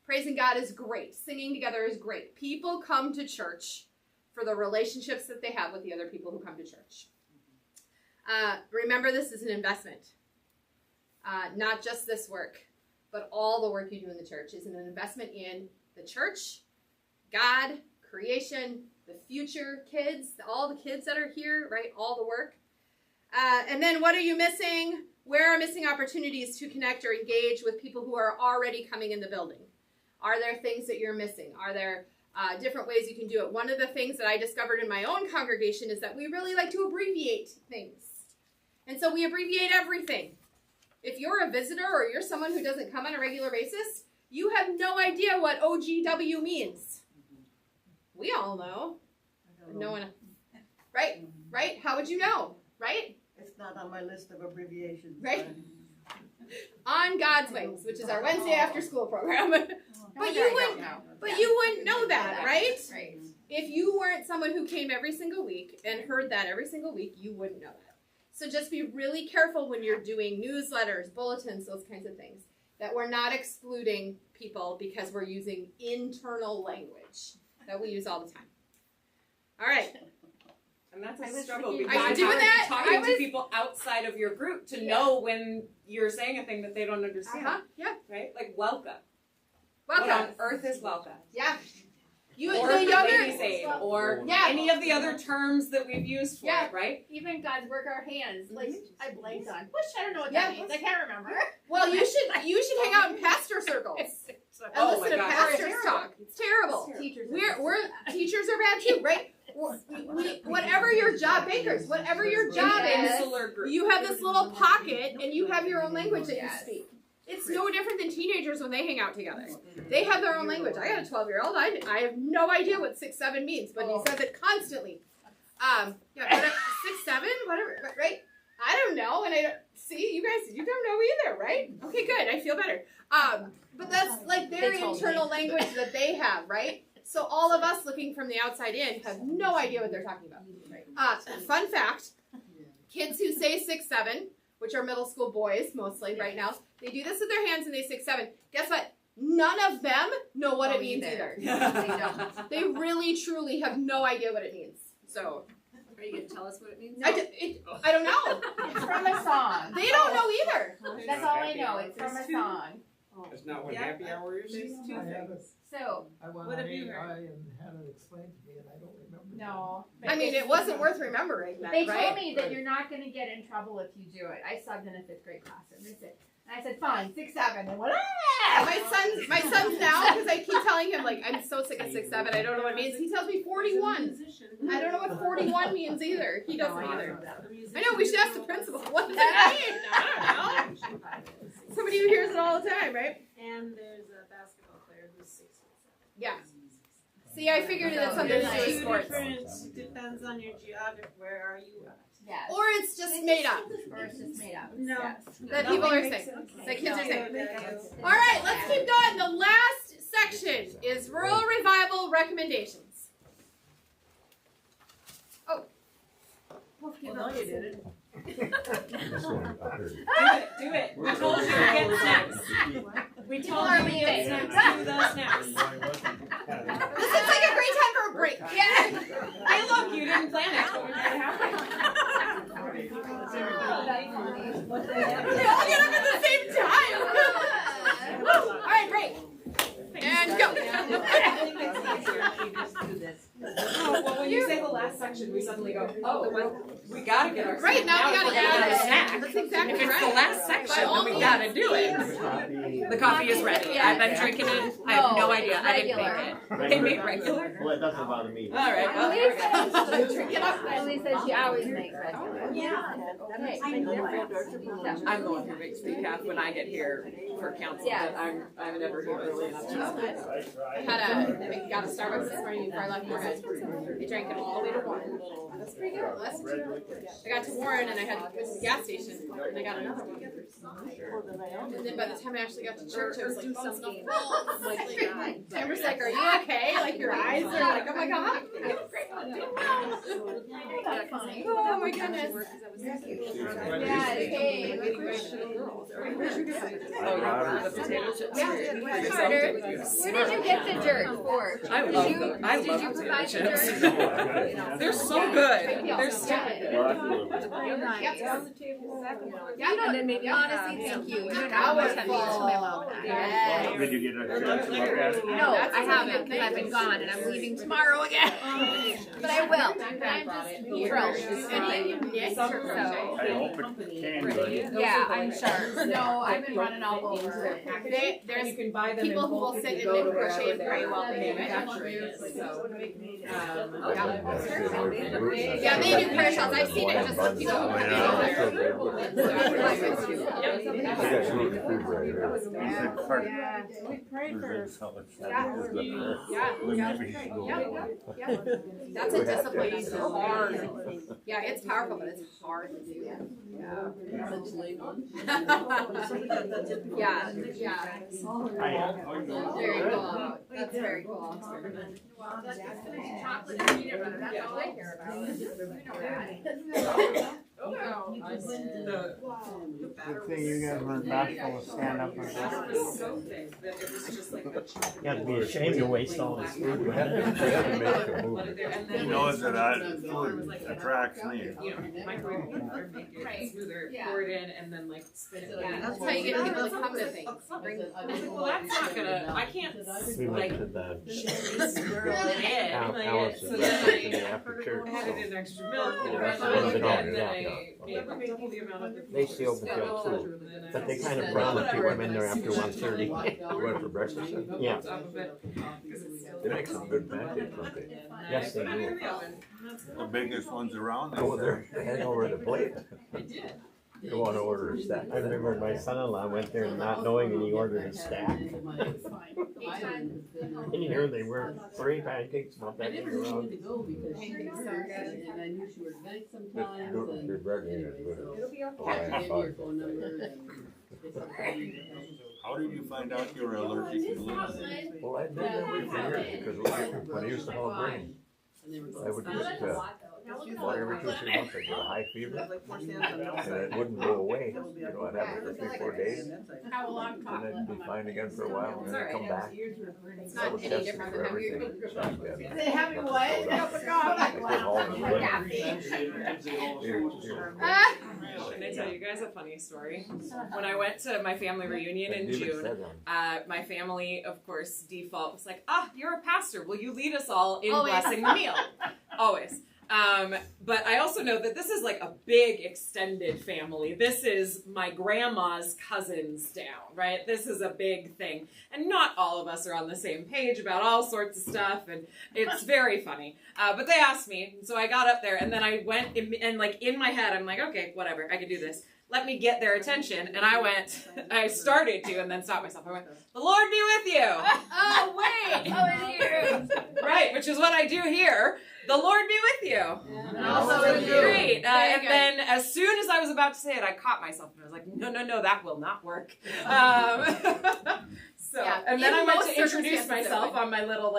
Praising God is great. Singing together is great. People come to church for the relationships that they have with the other people who come to church. Remember, this is an investment. Not just this work, but all the work you do in the church is an investment in the church, God, creation, the future, kids, all the kids that are here, right? All the work. And then what are you missing? Where are missing opportunities to connect or engage with people who are already coming in the building? Are there things that you're missing? Are there different ways you can do it? One of the things that I discovered in my own congregation is that we really like to abbreviate things. And so we abbreviate everything. If you're a visitor or you're someone who doesn't come on a regular basis, you have no idea what OGW means. We all know. No one, right? Right? How would you know? Right? It's not on my list of abbreviations. Right? On God's Wings, which is our Wednesday after school program. But you wouldn't know that, right? Right. If you weren't someone who came every single week and heard that every single week, you wouldn't know that. So just be really careful when you're doing newsletters, bulletins, those kinds of things, that we're not excluding people because we're using internal language that we use all the time. All right. And that's a struggle because Are you doing that? talking to people outside of your group to know when you're saying a thing that they don't understand. Yeah. Right? Like welcome. Welcome. What on earth is welcome? Yeah. Or the younger, ladies' aid, or any of the other terms that we've used for it, right? Even God's work our hands. Like I blanked on. Which I don't know what that means. I can't remember. Well, you should hang out in pastor circles and listen to pastors talk. It's terrible. Teachers. Teachers are bad too, right? Whatever your job, bankers, whatever your job is, you have this little pocket and you have your own language that you speak. It's no different than teenagers when they hang out together. They have their own language. I got a 12-year-old. I have no idea what 6-7 means, but he says it constantly. 6-7, whatever, right? I don't know, and I don't see you guys. You don't know either, right? Okay, good. I feel better. But that's like their internal language that they have, right? So all of us looking from the outside in have no idea what they're talking about. Fun fact: kids who say 6-7, which are middle school boys mostly right now, they do this with their hands and they 6-7. Guess what? None of them know what it means either. They don't. They really, truly have no idea what it means. So, Are you gonna tell us what it means? I don't know. It's from a song. They don't know either. That's all I know. It's from a song. That's not what Yeah. happy hour is? There's two things. So, I went What on have you AI and had it explained to me and I don't remember. no. I mean, it wasn't worth remembering that, They right? told me that you're not gonna get in trouble if you do it. I subbed in a 5th grade classroom. They said, and I said, fine, 6, 7. And went, ah! My son's now, because I keep telling him, like, I'm so sick of 6, 7, I don't know what it means. He tells me 41. I don't know what 41 means either. He doesn't either. I know, we should ask the principal. What does that mean? I don't know. Somebody who hears it all the time, right? And there's a basketball player who's 6 foot 7. Yeah. See, I figured it had something to do with sports. Depends on your geography. Where are you at? Yes. Or it's just made up. Or it's just made up. No. Yes. That people are saying. That kids are saying. All right, let's keep going. The last section is rural revival recommendations. Oh. Well, no, you didn't. This one up here. Do it. We told you to get snacks. We told you to get snacks. Do those snacks. This is like a great time for a break. Yeah. Hey, look, you didn't plan it, but we're gonna happen. They all get up at the same time. All right, break. And go. Oh, well, when you say the last section, we suddenly go, oh, well, we gotta get our Right, now we gotta get add our it. snack. That's exactly If it's right. the last section, then we gotta do it. The coffee is ready. I've been drinking it. I have no idea. I didn't make it. They make regular? Well, it doesn't bother me. All right. Well, Elise there we go. says, Elise says she always makes regular. Yeah. Okay. I'm the one who makes decaf when I get here for council, but I'm never here early enough to know. I got a Starbucks this morning before I left Warren. I drank it all the way to Warren. That's pretty good. That's pretty good. I got to Warren and I had to go to the gas station and I got another one. And then by the time I actually got to church, I was like, oh, Amber's like, are you okay? Like your eyes are like, oh my god. That's funny. Oh my goodness. Yeah, hey. Oh, yeah, the potato chips. Carter, where did you get the jerk for? I love them. I Did love you potato provide the chips. jerk? They're so good. They're so good. Yeah, And then maybe honestly, thank you. You don't always have to use my mom. Yes. Did you get a chance to look at it? No, I haven't because I've been gone and I'm leaving tomorrow again. But I will. I'm just thrilled. Any you knit or crochet? I hope it can, but Yeah, I'm sure. No, I've been running all over. There's You can buy them in people who will bulk if sit you and go knit to crochet wherever very they're well. manufacturing it. So, Yeah, they do parasols. I've seen it just with people who have That's a discipline. It's hard. Yeah, it's powerful, but it's hard to do. Yeah. Yeah, yeah. Very cool. That's very cool. Chocolate and peanut butter. That's all I care about. Good thing you guys weren't bashful to stand up and you have to be ashamed to waste all this food. We have to make a move. he knows that food attracts me. Microwave it, make it smoother, pour it in, and then like spin it. Yeah, that's how you get people to come to things. Well, that's not gonna. I can't We like went to the swirl it in. Alice So and then after church. I added in extra milk and That's red what wine, they call and it, then yeah, I made double the amount of the. They seal the field too, but they kind of brown if you went in there after 1:30. Went for breakfast? Yeah. They make some good pancakes, don't they? Yes, they do. The biggest ones around. Go there, hang over the plate. I did. Go on order a stack. I remember my son-in-law went there not knowing and he ordered a stack. And here they were 3 pancakes, not I that big never knew around. to go because she was so good and I knew she was big sometimes and. Your bread is anyway, good. so Oh, I I gave have you your fun. phone number and. they said they needed help. How did you find out you were allergic to gluten? Well, I did that way for years because when I used to haul grain, And they were I would both- just About every 2-3 months I get a high fever, and it wouldn't go away. You know, I'd have it for 3-4 days, Have a long talk. and then I'd be fine again for a while, and then I'd come back. It's I not was any tested different for than having everything. your. They have you what? Cup of coffee. Wow. Can I tell you guys a funny story? When I went to my family reunion in June, my family, of course, default was like, you're a pastor. Will you lead us all in Always. blessing the meal? Always. But I also know that this is like a big extended family. This is my grandma's cousins down, right? This is a big thing. And not all of us are on the same page about all sorts of stuff, and it's very funny. But they asked me, so I got up there, and then I went, and like in my head, I'm like, okay, whatever, I can do this. Let me get their attention. And I started to, and then stopped myself. I went, the Lord be with you. Oh, wait. Oh, and you. Right, which is what I do here. The Lord be with you. And also with you. Great. Very And good. then as soon as I was about to say it, I caught myself and I was like, no, that will not work. Yeah, And then in I went most to introduce circumstances it myself would. on my little,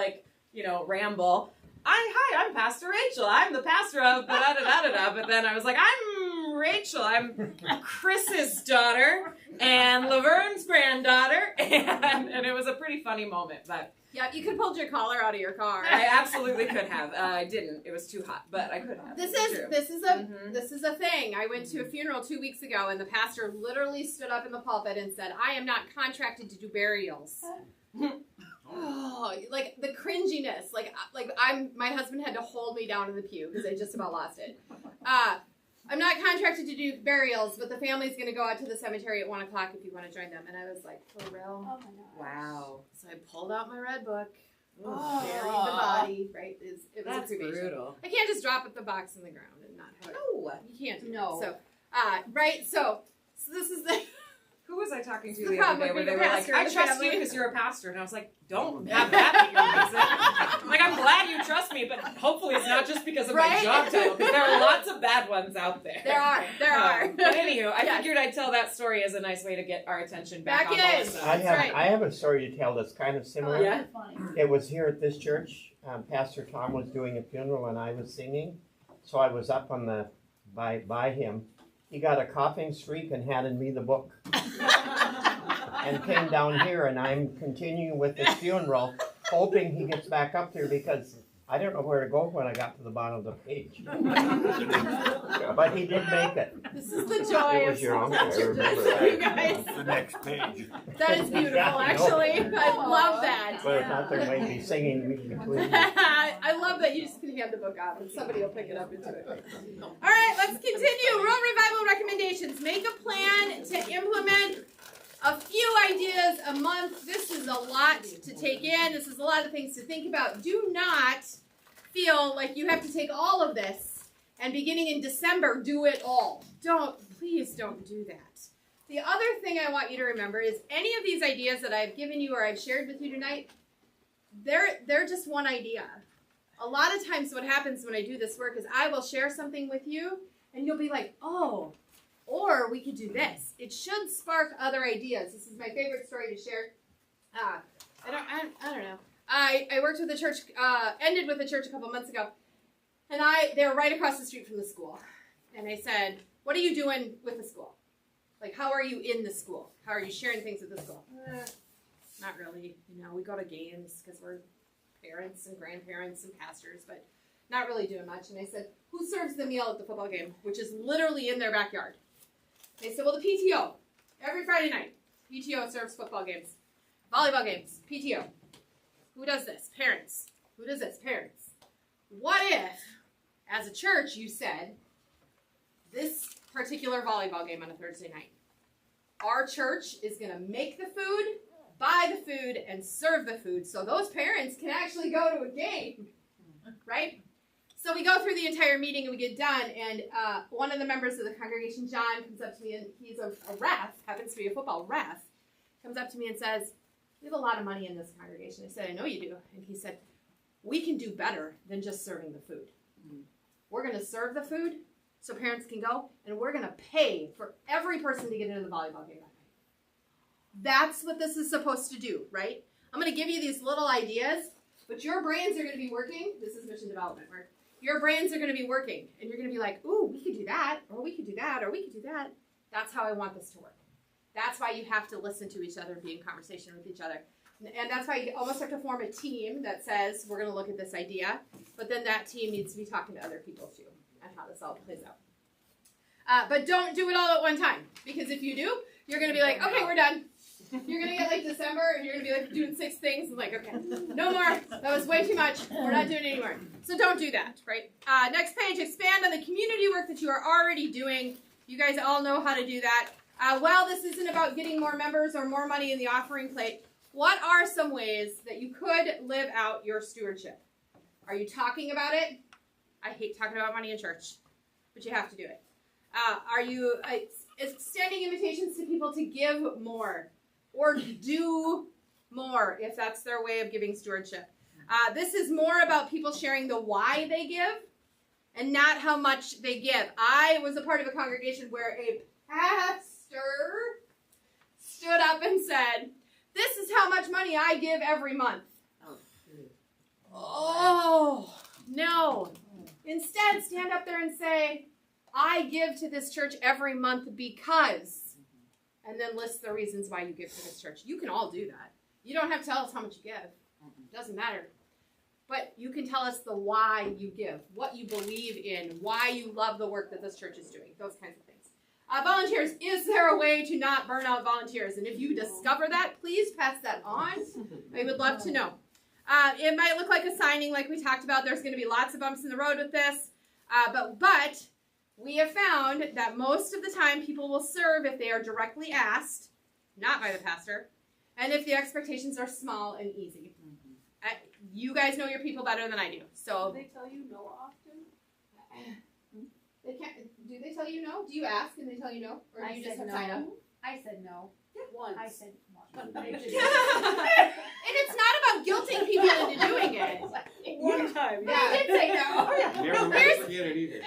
ramble. Hi, I'm Pastor Rachel. I'm the pastor of da-da-da-da-da. But then I was like, I'm Rachel. I'm Chris's daughter and Laverne's granddaughter. And it was a pretty funny moment, but Yeah, you could pull your collar out of your car. I absolutely could have. I didn't. It was too hot, but I could have. This It's is true. a thing. I went to a funeral 2 weeks ago, and the pastor literally stood up in the pulpit and said, "I am not contracted to do burials." Oh, like the cringiness. My husband had to hold me down in the pew because I just about lost it. I'm not contracted to do burials, but the family's going to go out to the cemetery at 1 o'clock if you want to join them. And I was like, for real? Oh my god. Wow. So I pulled out my red book, Oh. buried the body. Right? It was That's a cremation. brutal. I can't just drop the box in the ground and not have it. No. You can't do No. that. So, right? So this is the. Who was I talking to The the other problem day with where they being were a like, pastor I in the trust you family. because you're a pastor. And I was like, don't have that be your reason. Like, I'm glad you trust me, but hopefully it's not just because of my Right? job title, because there are lots of bad ones out there. There are. But anywho, I Yes. figured I'd tell that story as a nice way to get our attention back on Back in. Melissa. right. I have a story to tell that's kind of similar. Yeah. Funny. It was here at this church. Pastor Tom was doing a funeral and I was singing. So I was up on the by him. He got a coughing streak and handed me the book. And came down here, and I'm continuing with this funeral, hoping he gets back up there because I don't know where to go when I got to the bottom of the page. But he did make it. This is the joy It of was your uncle, I remember you that. guys. The next page. That is beautiful, actually. I love that. But I thought there might be singing between. I love that you just can hand the book off and somebody will pick it up and do it. All right, let's continue. Rural Revival recommendations. Make a plan to implement a few ideas a month. This is a lot to take in. This is a lot of things to think about. Do not feel like you have to take all of this and beginning in December, do it all. Please don't do that. The other thing I want you to remember is any of these ideas that I've given you or I've shared with you tonight, they're just one idea. A lot of times what happens when I do this work is I will share something with you and you'll be like, oh, or we could do this. It should spark other ideas. This is my favorite story to share. I don't know. I worked with a church, ended with a church a couple months ago, and they were right across the street from the school. And I said, what are you doing with the school? Like, how are you in the school? How are you sharing things with the school? Not really. We go to games because we're parents and grandparents and pastors, but not really doing much. And I said, who serves the meal at the football game, which is literally in their backyard? They said, well, the PTO. Every Friday night, PTO serves football games. Volleyball games, PTO. Who does this? Parents. Who does this? Parents. What if, as a church, you said, this particular volleyball game on a Thursday night, our church is going to make the food, buy the food, and serve the food so those parents can actually go to a game, right? So we go through the entire meeting and we get done, and one of the members of the congregation, John, comes up to me, and he's a ref, happens to be a football ref, comes up to me and says, we have a lot of money in this congregation. I said, I know you do. And he said, we can do better than just serving the food. We're going to serve the food so parents can go, and we're going to pay for every person to get into the volleyball game that night. That's what this is supposed to do, right? I'm going to give you these little ideas, but your brains are going to be working. This is mission development work. your brains are going to be working, and you're going to be like, ooh, we could do that, or we could do that, or we could do that. That's how I want this to work. That's why you have to listen to each other, be in conversation with each other. And that's why you almost have to form a team that says, we're going to look at this idea, but then that team needs to be talking to other people too, and how this all plays out. But don't do it all at one time, because if you do, you're going to be like, okay, we're done. You're going to get like December, and you're going to be like doing 6 things, and like, okay, no more. That was way too much. We're not doing it anymore. So don't do that, right? Next page, expand on the community work that you are already doing. You guys all know how to do that. Well, this isn't about getting more members or more money in the offering plate. What are some ways that you could live out your stewardship? Are you talking about it? I hate talking about money in church, but you have to do it. Are you extending invitations to people to give more or do more if that's their way of giving stewardship? This is more about people sharing the why they give and not how much they give. I was a part of a congregation where a pastor stood up and said, this is how much money I give every month. Oh, no. Instead, stand up there and say, I give to this church every month because, and then list the reasons why you give to this church. You can all do that. You don't have to tell us how much you give. It doesn't matter. But you can tell us the why you give, what you believe in, why you love the work that this church is doing, those kinds of things. Volunteers, is there a way to not burn out volunteers? And if you discover that, please pass that on. I would love to know. It might look like a signing like we talked about. There's going to be lots of bumps in the road with this. But we have found that most of the time people will serve if they are directly asked, not by the pastor, and if the expectations are small and easy. You guys know your people better than I do. So Do they tell you no often? they can't. Do they tell you no? Do you ask and they tell you no, or do you just have sign up? I said no. Once. I said And it's not about guilting people into doing it. One time. Yeah, I did say no. Never mind, forget it either.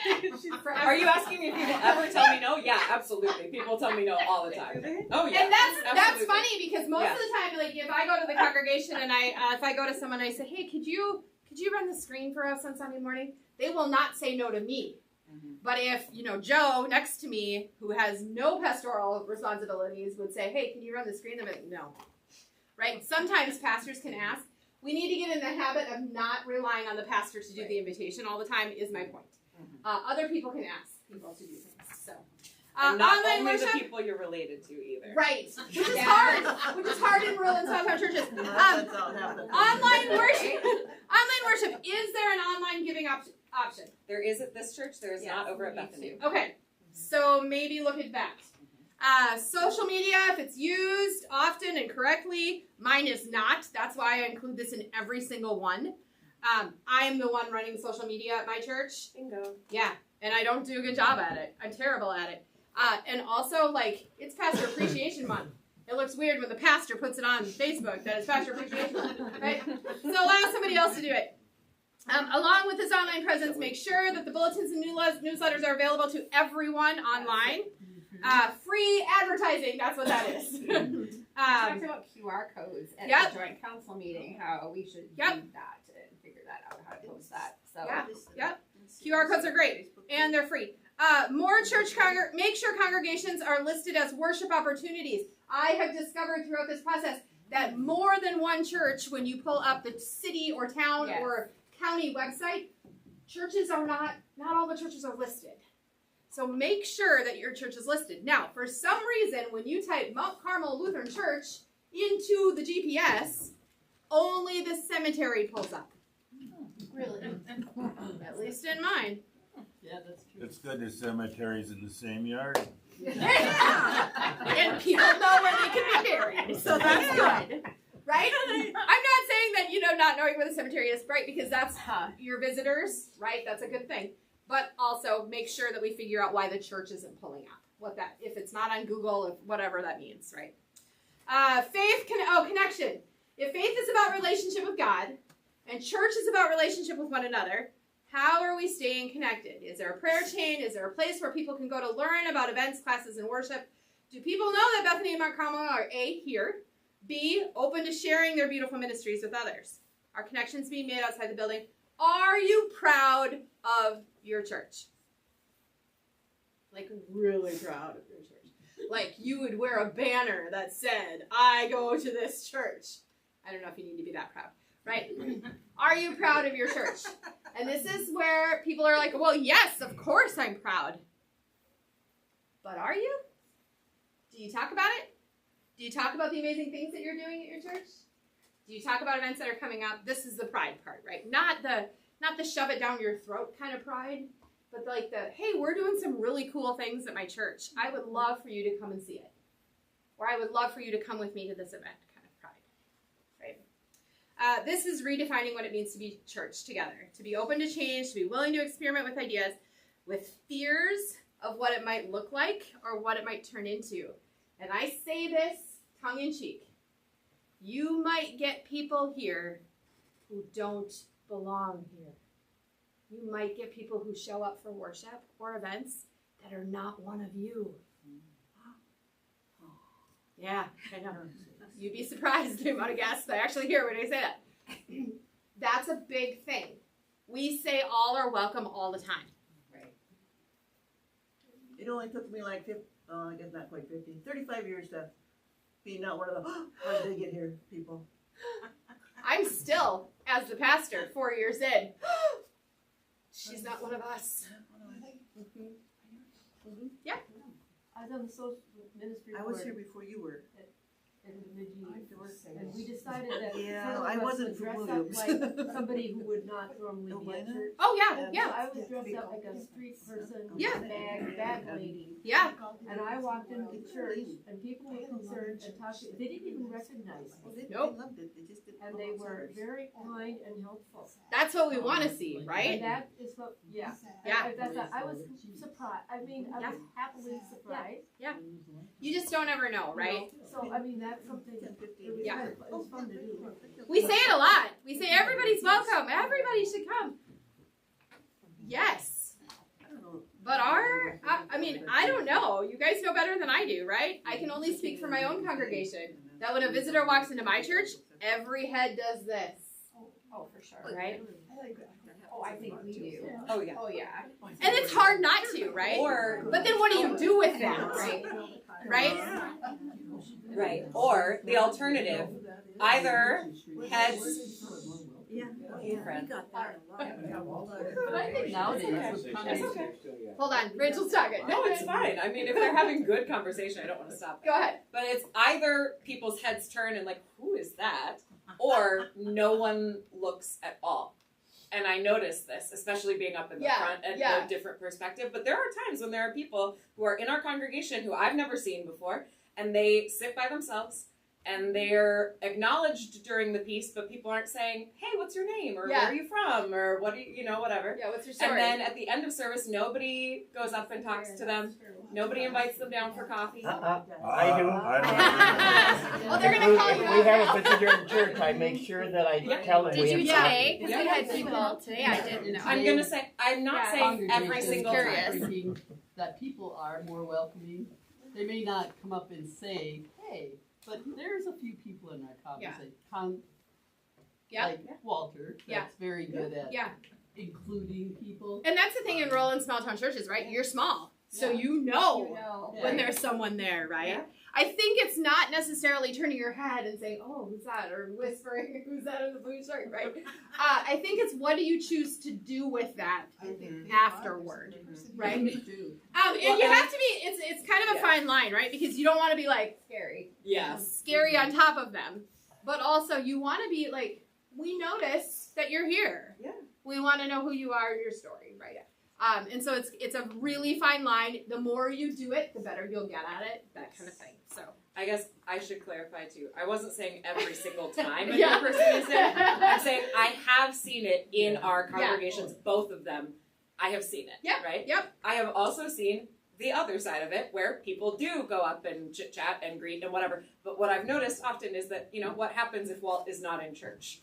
Are you asking me if people ever tell me no? Yeah, absolutely. People tell me no all the time. Oh yeah. And that's absolutely. funny because most of the time, like if I go to the congregation and if I go to someone and I say, hey, could you run the screen for us on Sunday morning? They will not say no to me. But if, Joe next to me, who has no pastoral responsibilities, would say, hey, can you run the screen? I'm like, no. Right? Sometimes pastors can ask. We need to get in the habit of not relying on the pastor to do the invitation all the time, is my point. Other people can ask people to do things. So, And not online only worship, the people you're related to either. right, which is hard in rural and Southern churches. Online worship, is there an online giving option? There is at this church. There is not over at Bethany. Okay, so maybe look at that. Social media, if it's used often and correctly, mine is not. That's why I include this in every single one. I am the one running social media at my church. Bingo. Yeah, and I don't do a good job at it. I'm terrible at it. And also, it's Pastor Appreciation Month. It looks weird when the pastor puts it on Facebook that it's Pastor Appreciation Month, right? So allow somebody else to do it. Along with this online presence, make sure that the bulletins and newsletters are available to everyone online. Free advertising, that's what that is. talked about QR codes at the joint council meeting, how we should do that and figure that out, how to post that. So QR codes are great, and they're free. Make sure congregations are listed as worship opportunities. I have discovered throughout this process that more than one church, when you pull up the city or town or county website, churches are not all the churches are listed. So make sure that your church is listed. Now, for some reason, when you type Mount Carmel Lutheran Church into the GPS, only the cemetery pulls up. Really? At least in mine. Yeah, that's true. It's good the cemetery's in the same yard. And people know where they can be buried, so that's good. Right? I'm not saying that, not knowing where the cemetery is, right? Because that's your visitors, right? That's a good thing. But also make sure that we figure out why the church isn't pulling up. If it's not on Google, whatever that means, right? Connection. If faith is about relationship with God and church is about relationship with one another, how are we staying connected? Is there a prayer chain? Is there a place where people can go to learn about events, classes, and worship? Do people know that Bethany and Mount Carmel are A, here, B, open to sharing their beautiful ministries with others? Are connections being made outside the building? Are you proud of your church? Like really proud of your church. Like you would wear a banner that said, I go to this church. I don't know if you need to be that proud, right? Are you proud of your church? And this is where people are like, well, yes, of course I'm proud. But are you? Do you talk about it? Do you talk about the amazing things that you're doing at your church? Do you talk about events that are coming up? This is the pride part, right? Not the shove it down your throat kind of pride, but like the, hey, we're doing some really cool things at my church. I would love for you to come and see it. Or I would love for you to come with me to this event kind of pride, right? This is redefining what it means to be church together, to be open to change, to be willing to experiment with ideas, with fears of what it might look like or what it might turn into. And I say this tongue in cheek. You might get people here who don't belong here. You might get people who show up for worship or events that are not one of you. Yeah, I know. You'd be surprised the amount of gasps I actually hear when I say that. That's a big thing. We say all are welcome all the time. Right. It only took me like I guess not quite 50, 35 years to be not one of the, how did they get here, people? I'm still, as the pastor, 4 years in. She's not one of us. Yeah. I was on the social ministry board. I was here before you were. And we decided that Yeah, some of I us wasn't would from dress Williams. up like somebody who would not normally Oh, be why at not? church. Oh, yeah, yeah. So I was dressed up like a street person, Yeah. bag lady. Yeah. And I walked into church and people were concerned and talked, they didn't even recognize me. Nope. They loved it. They just didn't And know they it was were ours. very kind and helpful. That's what we want to see, right? And that is what, yeah. Yeah. I was surprised, I mean, I was happily surprised. You just don't ever know, right? So, I mean, that's something, it was Yeah. kind of, it was fun to do. We say it a lot. We say everybody's welcome. Everybody should come. Yes. But I mean, I don't know. You guys know better than I do, right? I can only speak for my own congregation. That when a visitor walks into my church, every head does this. Oh, for sure. Right? Oh, I think we do. Oh yeah. Oh, yeah. And it's hard not to, right? But then what do you do with that, right? Right? Right. Or the alternative, either heads. Friend. But I think nowadays with conversation, Hold on, Rachel's talking. No, it's fine. I mean, if they're having good conversation, I don't want to stop. Go ahead. But it's either people's heads turn and like, who is that? Or no one looks at all. And I notice this, especially being up in the front and a different perspective. But there are times when there are people who are in our congregation who I've never seen before, and they sit by themselves, and they're acknowledged during the piece, but people aren't saying, hey, what's your name? Or where are you from? Or what do you, whatever. Yeah, what's your story? And then at the end of service, nobody goes up and talks to them. Nobody invites them down for coffee. I do. Oh, they're going to call you If we have a visitor in church, I make sure that I tell them we Did you have today? Because we had people today. I didn't know. I'm going to say, I'm not saying every single time. thinking that people are more welcoming. They may not come up and say, hey, but there's a few people in our conversation, like Walter, that's very good at including people. And that's the thing in rural and small town churches, right? You're small. So you know when there's someone there, right? Yeah. I think it's not necessarily turning your head and saying, oh, who's that? Or whispering, who's that in the blue shirt, right? I think it's what do you choose to do with that afterward, right? And you have to be, it's kind of a fine line, right? Because you don't want to be like scary. Yes. Scary on top of them. But also you want to be like, we notice that you're here. Yeah. We want to know who you are and your story, right? And so it's a really fine line. The more you do it, the better you'll get at it, that kind of thing. So I guess I should clarify too. I wasn't saying every single time a new person is there. I'm saying I have seen it in our congregations, both of them. I have seen it, right? Yep. I have also seen the other side of it where people do go up and chit chat and greet and whatever. But what I've noticed often is that, what happens if Walt is not in church?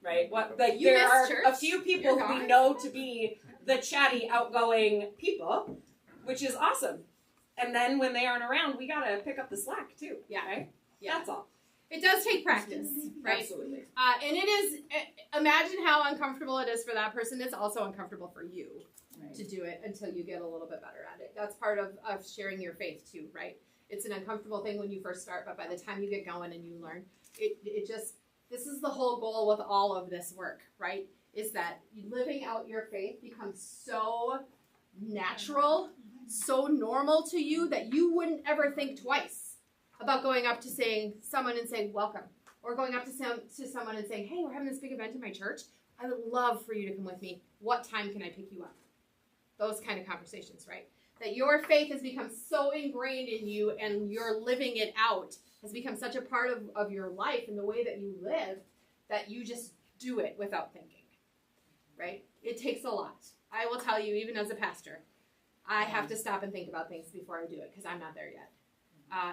Right? There are a few people who we know to be the chatty, outgoing people, which is awesome. And then when they aren't around, we gotta pick up the slack too. Yeah. Right? Yeah. That's all. It does take practice, right? Absolutely. And it is, imagine how uncomfortable it is for that person. It's also uncomfortable for you to do it until you get a little bit better at it. That's part of sharing your faith too, right? It's an uncomfortable thing when you first start, but by the time you get going and you learn, it just, this is the whole goal with all of this work, right? Is that living out your faith becomes so natural, so normal to you that you wouldn't ever think twice about going up to someone and saying, welcome. Or going up to someone and saying, hey, we're having this big event in my church. I would love for you to come with me. What time can I pick you up? Those kind of conversations, right? That your faith has become so ingrained in you and you're living it out has become such a part of your life and the way that you live that you just do it without thinking, right? It takes a lot. I will tell you, even as a pastor, I have to stop and think about things before I do it because I'm not there yet.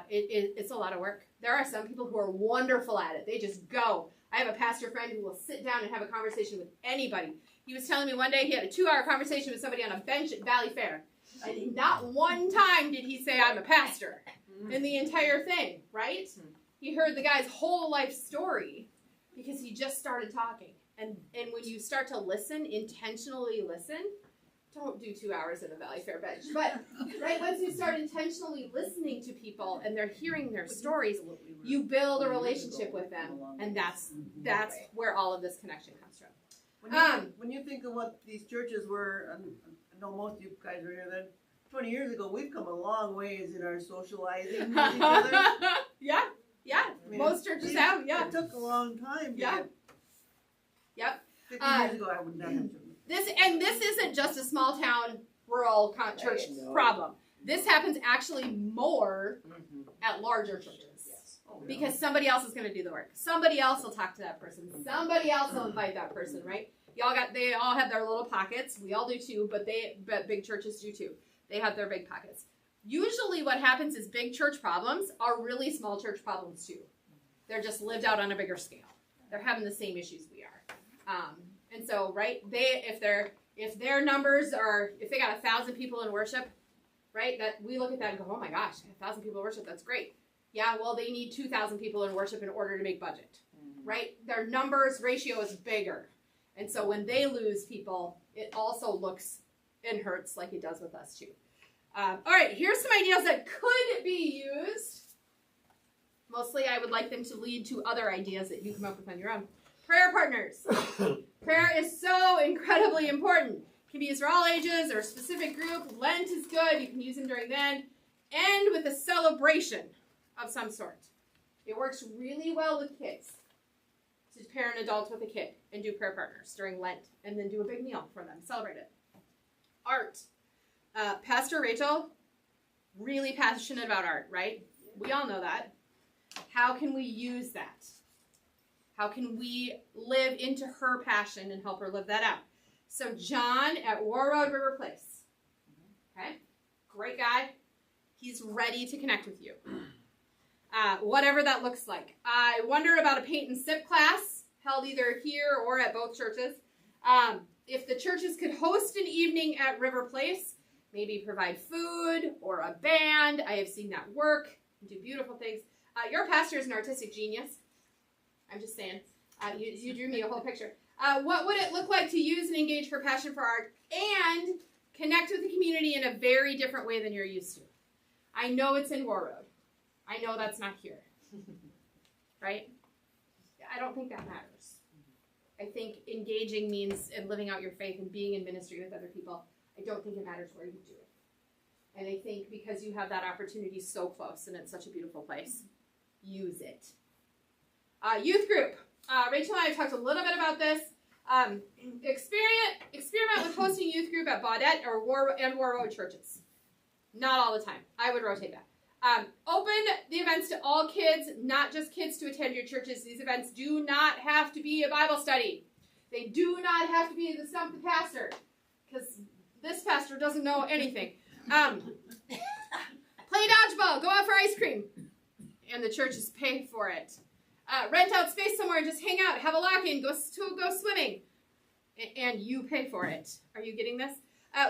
It's a lot of work. There are some people who are wonderful at it. They just go. I have a pastor friend who will sit down and have a conversation with anybody. He was telling me one day he had a 2-hour conversation with somebody on a bench at Valley Fair. And not one time did he say, I'm a pastor, in the entire thing, right? He heard the guy's whole life story because he just started talking. And when you start to listen, intentionally listen, don't do 2 hours at a Valley Fair bench. But right, once you start intentionally listening to people and they're hearing their stories, you build a relationship with them. And that's where all of this connection comes from. When you think of what these churches were, I know most of you guys were here then, 20 years ago, we've come a long ways in our socializing with each other. Yeah. I mean, Most churches have, yeah. It took a long time to Yeah. get, Yep. 50 years ago, I would not have to. This isn't just a small town rural church problem. This happens actually more at larger churches. Because somebody else is going to do the work. Somebody else will talk to that person. Somebody else will invite that person, right? They all have their little pockets. We all do too, but big churches do too. They have their big pockets. Usually what happens is big church problems are really small church problems too. They're just lived out on a bigger scale. They're having the same issues we are. And so, right, if their numbers are, if they got 1,000 people in worship, right, that we look at that and go, oh my gosh, 1,000 people in worship, that's great. Yeah, well, they need 2,000 people in worship in order to make budget, right? Their numbers ratio is bigger. And so when they lose people, it also looks and hurts like it does with us too. All right, here's some ideas that could be used. Mostly I would like them to lead to other ideas that you come up with on your own. Prayer partners. Prayer is so incredibly important. It can be used for all ages or a specific group. Lent is good. You can use them during Lent. End with a celebration of some sort. It works really well with kids to pair an adult with a kid and do prayer partners during Lent and then do a big meal for them. Celebrate it. Art. Pastor Rachel, really passionate about art, right? We all know that. How can we use that? How can we live into her passion and help her live that out? So John at War Road River Place. Okay? Great guy. He's ready to connect with you. Whatever that looks like. I wonder about a paint and sip class held either here or at both churches. If the churches could host an evening at River Place, maybe provide food or a band. I have seen that work. Do beautiful things. Your pastor is an artistic genius. I'm just saying. You drew me a whole picture. What would it look like to use and engage her passion for art and connect with the community in a very different way than you're used to? I know it's in War Road. I know that's not here. Right? I don't think that matters. I think engaging means and living out your faith and being in ministry with other people. I don't think it matters where you do it. And I think because you have that opportunity so close and it's such a beautiful place, use it. Youth group. Rachel and I have talked a little bit about this. Experiment with hosting youth group at Baudette or War Road churches. Not all the time. I would rotate that. Open the events to all kids, not just kids to attend your churches. These events do not have to be a Bible study. They do not have to be the Stump the Pastor, because this pastor doesn't know anything. Play dodgeball, go out for ice cream, and the churches pay for it. Rent out space somewhere, just hang out, have a lock-in, go swimming, and you pay for it. Are you getting this?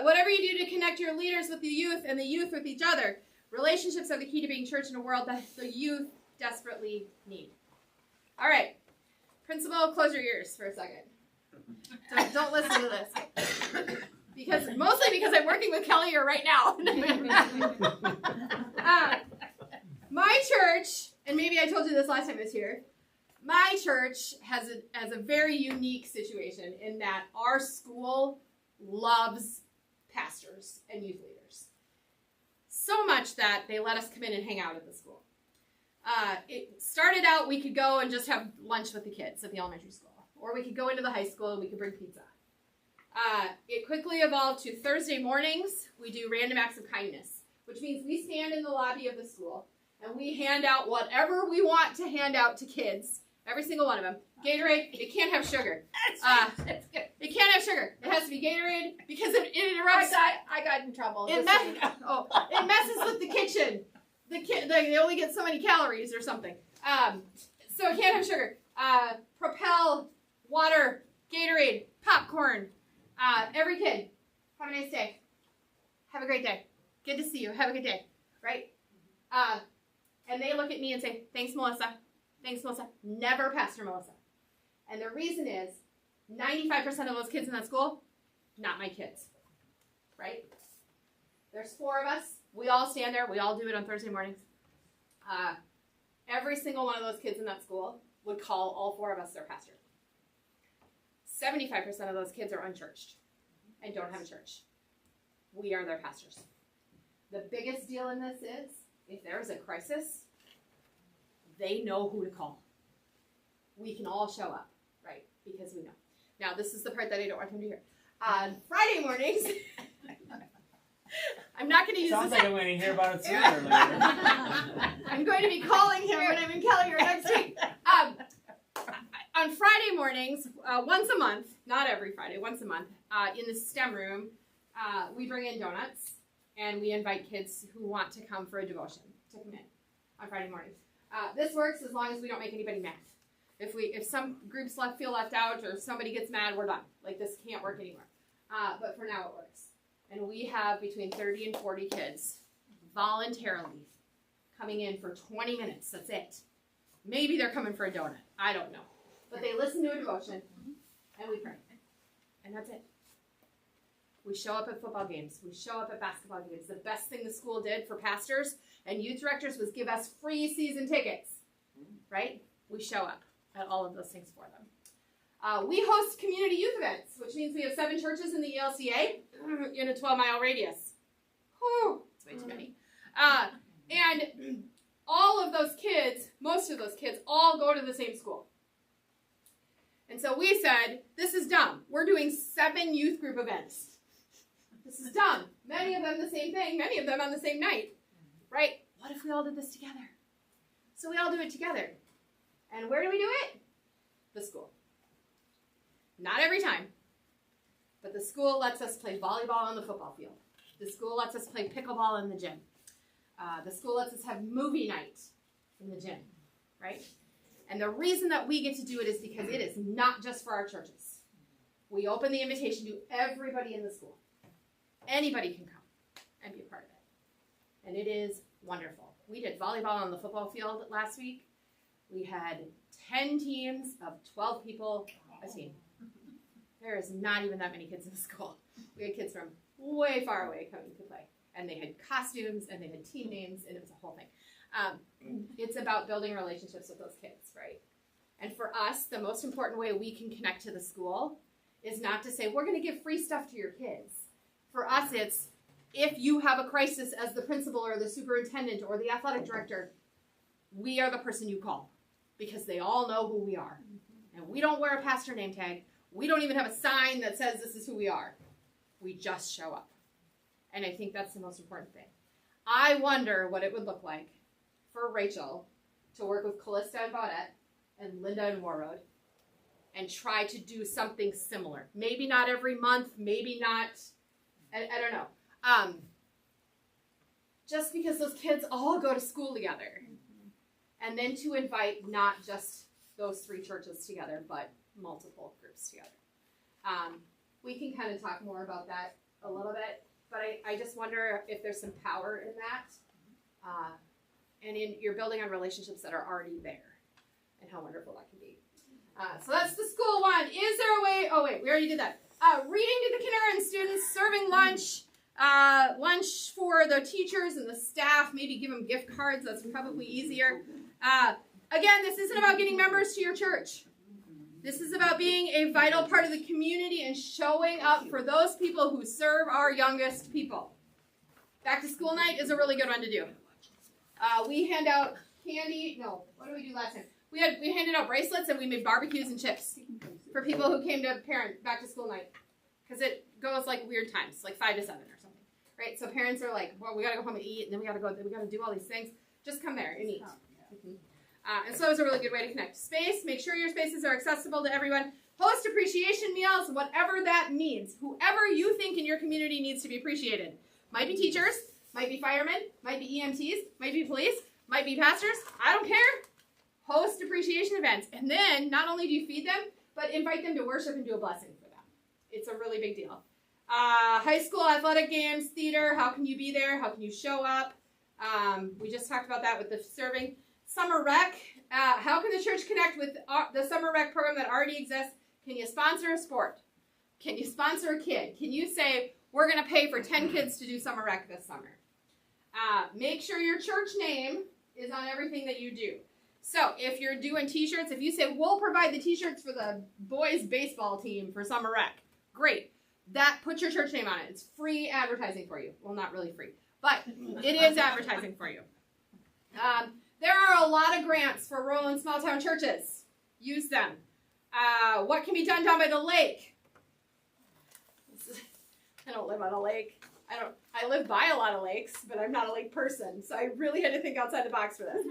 Whatever you do to connect your leaders with the youth and the youth with each other. Relationships are the key to being church in a world that the youth desperately need. All right. Principal, close your ears for a second. Don't listen to this. Mostly because I'm working with Kelly here right now. My church, and maybe I told you this last time I was here, my church has a very unique situation in that our school loves pastors and youth leaders. So much that they let us come in and hang out at the school. It started out, we could go and just have lunch with the kids at the elementary school. Or we could go into the high school and we could bring pizza. It quickly evolved to Thursday mornings, we do random acts of kindness, which means we stand in the lobby of the school and we hand out whatever we want to hand out to kids, every single one of them. Gatorade, it can't have sugar. It can't have sugar. It has to be Gatorade because it interrupts. I got in trouble. It messes with the kitchen. They only get so many calories or something. So it can't have sugar. Propel, water, Gatorade, popcorn. Every kid, have a nice day. Have a great day. Good to see you. Have a good day. Right? And they look at me and say, thanks, Melissa. Thanks, Melissa. Never Pastor Melissa. And the reason is 95% of those kids in that school, not my kids. Right? There's 4 of us. We all stand there. We all do it on Thursday mornings. Every single one of those kids in that school would call all 4 of us their pastor. 75% of those kids are unchurched and don't have a church. We are their pastors. The biggest deal in this is, if there's a crisis, they know who to call. We can all show up, right? Because we know. Now, this is the part that I don't want him to hear. On Friday mornings, I'm not going to use Sounds this. like I'm going to hear about it sooner or later. I'm going to be calling him when I'm in Kelly next week. On Friday mornings, once a month, not every Friday, once a month, in the STEM room, we bring in donuts and we invite kids who want to come for a devotion to come in on Friday mornings. This works as long as we don't make anybody mad. If some groups feel left out or somebody gets mad, we're done. Like, this can't work anymore. But for now, it works. And we have between 30 and 40 kids voluntarily coming in for 20 minutes. That's it. Maybe they're coming for a donut. I don't know. But they listen to a devotion, and we pray. And that's it. We show up at football games. We show up at basketball games. The best thing the school did for pastors and youth directors was give us free season tickets. Right? We show up at all of those things for them. We host community youth events, which means we have 7 churches in the ELCA in a 12-mile radius. Whew, it's way too many. And all of those kids, most of those kids, all go to the same school. And so we said, this is dumb. We're doing 7 youth group events. This is dumb. Many of them the same thing, many of them on the same night. Right? What if we all did this together? So we all do it together. And where do we do it? The school. Not every time. But the school lets us play volleyball on the football field. The school lets us play pickleball in the gym. The school lets us have movie night in the gym. Right? And the reason that we get to do it is because it is not just for our churches. We open the invitation to everybody in the school. Anybody can come and be a part of it. And it is wonderful. We did volleyball on the football field last week. We had 10 teams of 12 people a team. There is not even that many kids in the school. We had kids from way far away coming to play. And they had costumes, and they had team names, and it was a whole thing. It's about building relationships with those kids, right? And for us, the most important way we can connect to the school is not to say, we're going to give free stuff to your kids. For us, it's, if you have a crisis as the principal or the superintendent or the athletic director, we are the person you call because they all know who we are. And we don't wear a pastor name tag. We don't even have a sign that says this is who we are. We just show up. And I think that's the most important thing. I wonder what it would look like for Rachel to work with Callista and Baudette and Linda and Warroad and try to do something similar. Maybe not every month, maybe not, I don't know. Just because those kids all go to school together. And then to invite not just those 3 churches together, but multiple groups together. We can kind of talk more about that a little bit, but I just wonder if there's some power in that. And you're building on relationships that are already there. and how wonderful that can be. So that's the school one. Is there a way? Oh wait, we already did that. Reading to the kindergarten students, serving lunch, lunch for the teachers and the staff. Maybe give them gift cards. That's probably easier. Again, this isn't about getting members to your church. This is about being a vital part of the community and showing up for those people who serve our youngest people. Back to school night is a really good one to do. We hand out candy. No, what did we do last time? We handed out bracelets and we made barbecues and chips for people who came to parent back to school night. Because it goes like weird times, like 5 to 7 or something. Right? So parents are like, well, we got to go home and eat, and then we got to do all these things. Just come there and eat. And so it's a really good way to connect. Space, make sure your spaces are accessible to everyone. Host appreciation meals, whatever that means. Whoever you think in your community needs to be appreciated. Might be teachers, might be firemen, might be EMTs, might be police, might be pastors. I don't care. Host appreciation events. And then not only do you feed them, but invite them to worship and do a blessing for them. It's a really big deal. High school athletic games, theater, how can you be there? How can you show up? We just talked about that with the serving. Summer rec, how can the church connect with the summer rec program that already exists? Can you sponsor a sport? Can you sponsor a kid? Can you say, we're going to pay for 10 kids to do summer rec this summer? Make sure your church name is on everything that you do. So if you're doing t-shirts, if you say, we'll provide the t-shirts for the boys baseball team for summer rec, great. Put your church name on it. It's free advertising for you. Well, not really free, but it is advertising for you. There are a lot of grants for rural and small town churches. Use them. What can be done down by the lake? I don't live on a lake. I live by a lot of lakes, but I'm not a lake person, so I really had to think outside the box for this.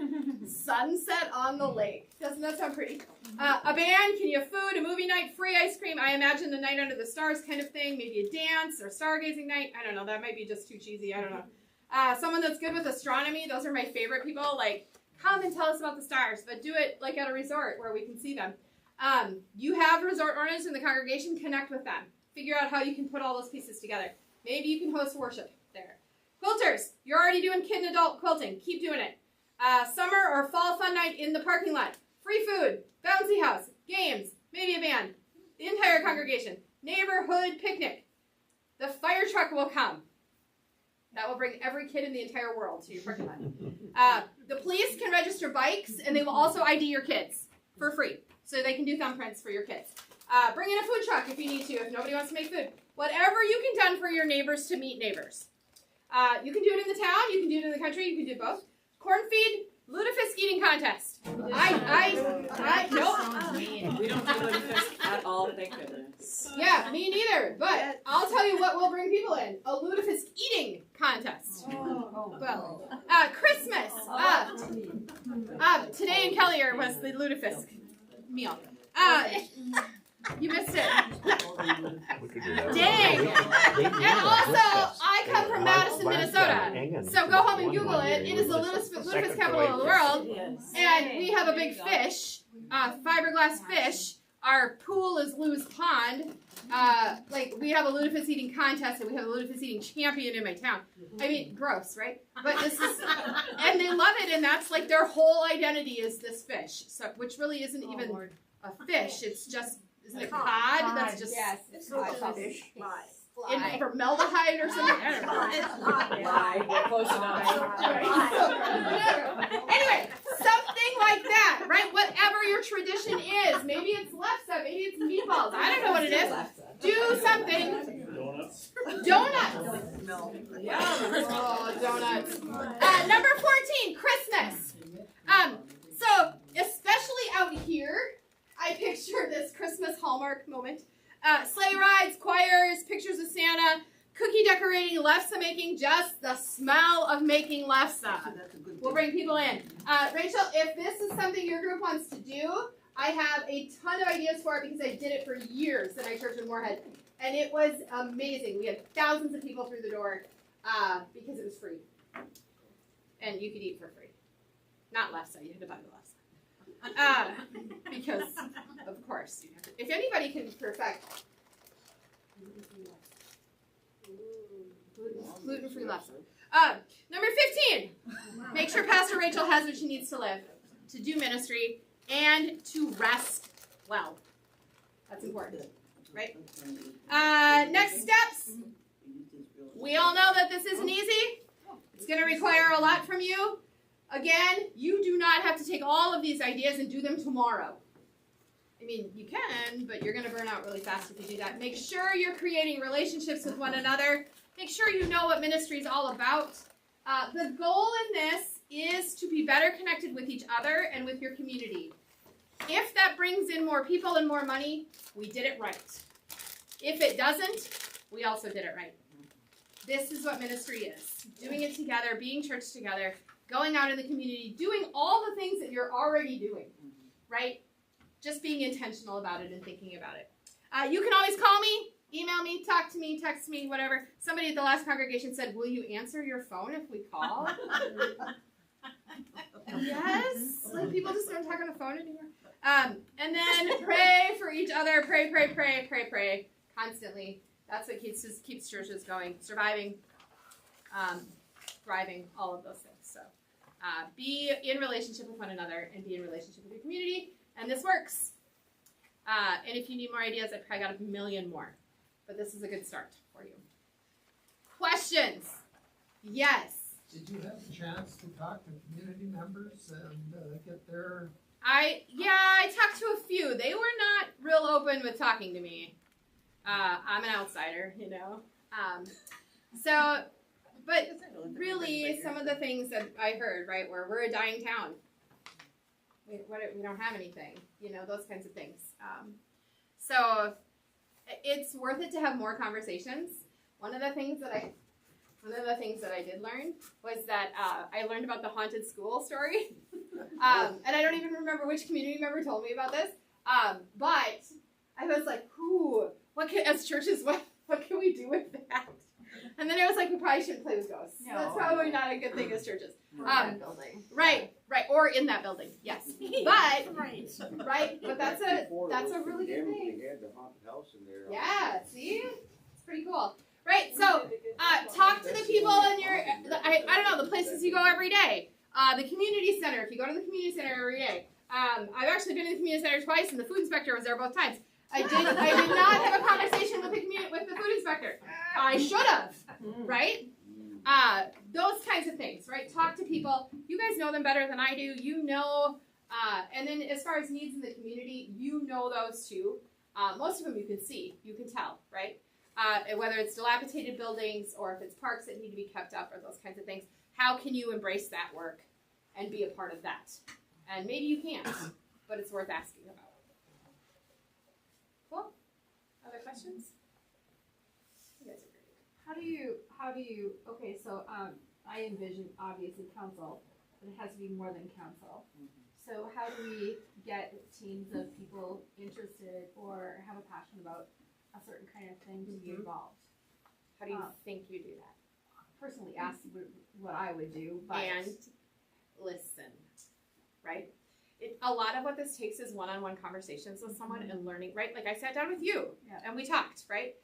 Sunset on the lake. Doesn't that sound pretty? A band, can you have food, a movie night, free ice cream? I imagine the night under the stars kind of thing, maybe a dance or stargazing night. I don't know, that might be just too cheesy, I don't know. Someone that's good with astronomy, those are my favorite people. Like, come and tell us about the stars, but do it like at a resort where we can see them. You have resort owners in the congregation, connect with them. Figure out how you can put all those pieces together. Maybe you can host worship there. Quilters, you're already doing kid and adult quilting. Keep doing it. Summer or fall fun night in the parking lot. Free food, bouncy house, games, maybe a band. The entire congregation. Neighborhood picnic. The fire truck will come. That will bring every kid in the entire world to your parking lot. The police can register bikes, and they will also ID your kids for free. So they can do thumbprints for your kids. Bring in a food truck if you need to, if nobody wants to make food. Whatever you can do for your neighbors to meet neighbors. You can do it in the town, you can do it in the country, you can do both. Corn feed, lutefisk eating contest. We don't do lutefisk at all, thank goodness. Yeah, me neither. But I'll tell you what will bring people in. A lutefisk eating contest. Well, Christmas. Today in Kellier was the lutefisk meal. You missed it. Dang. And also, I come from Madison, Minnesota. So go home and Google it. It is the lutefisk capital of the world. And we have a big fish, fiberglass fish. Our pool is Lou's Pond. We have a lutefisk eating contest, and we have a lutefisk eating champion in my town. I mean, gross, right? But this is, and they love it, and that's like their whole identity is this fish, so which really isn't even a fish. It's just, isn't it cod? That's just It's a fish. in formaldehyde or something. I don't know. It's not We're close enough. Anyway, something like that, right? Whatever your tradition is. Maybe it's lefse, maybe it's meatballs. I don't know what it is. Do something. Donuts. Yeah. Oh, donuts. Number 14, Christmas. So especially out here, I picture this Christmas Hallmark moment. Sleigh rides, choirs, pictures of Santa, cookie decorating, lefse making, just the smell of making lefse will bring people in. Rachel, if this is something your group wants to do, I have a ton of ideas for it because I did it for years at my church in Moorhead. And it was amazing. We had thousands of people through the door because it was free. And you could eat for free. Not lefse, you had to buy the lefse. Because, of course, you have to, if anybody can perfect gluten-free lefse. Number 15, make sure Pastor Rachel has what she needs to live, to do ministry, and to rest well. That's important, right? Next steps. We all know that this isn't easy. It's going to require a lot from you. Again, you do not have to take all of these ideas and do them tomorrow. I mean, you can, but you're going to burn out really fast if you do that. Make sure you're creating relationships with one another. Make sure you know what ministry is all about. The goal in this is to be better connected with each other and with your community. If that brings in more people and more money, we did it right. If it doesn't, we also did it right. This is what ministry is. Doing it together, being church together, going out in the community, doing all the things that you're already doing, right? Just being intentional about it and thinking about it. You can always call me, email me, talk to me, text me, whatever. Somebody at the last congregation said, will you answer your phone if we call? Yes. Like people just don't talk on the phone anymore. And then pray for each other. Pray constantly. That's what keeps churches going, surviving, thriving, all of those things. So be in relationship with one another and be in relationship with your community. And this works. And if you need more ideas, I probably got a million more. But this is a good start for you. Questions? Yes. Did you have a chance to talk to community members and get their... I talked to a few. They were not real open with talking to me. I'm an outsider, you know. But really, some of the things that I heard, right, were we're a dying town. We don't have anything, you know, those kinds of things. So it's worth it to have more conversations. One of the things that I did learn was that I learned about the haunted school story. And I don't even remember which community member told me about this. But I was like, as churches, what can we do with that? And then I was like, we probably shouldn't play with ghosts. No. That's probably not a good thing as churches. Building. Right, or in that building, yes. But but that's a really good thing. They had the haunted house in there. Yeah, see? It's pretty cool. Right, so talk to the people in your, I don't know, the places you go every day. The community center, if you go to the community center every day. I've actually been in the community center twice, and the food inspector was there both times. I did not have a conversation with the food inspector. I should have, right? Those kinds of things, right? Talk to people. You guys know them better than I do. You know, and then as far as needs in the community, you know those too. Most of them you can see, you can tell, right? Whether it's dilapidated buildings or if it's parks that need to be kept up or those kinds of things. How can you embrace that work and be a part of that? And maybe you can't, but it's worth asking about. Cool. Other questions? You guys are great. How do you, okay, so, I envision obviously council, but it has to be more than council. So how do we get teams of people interested or have a passion about a certain kind of thing to be involved? How do you think you do that? Personally ask what I would do, but... And listen, right? A lot of what this takes is one-on-one conversations with someone and learning, right? Like I sat down with you and we talked, right?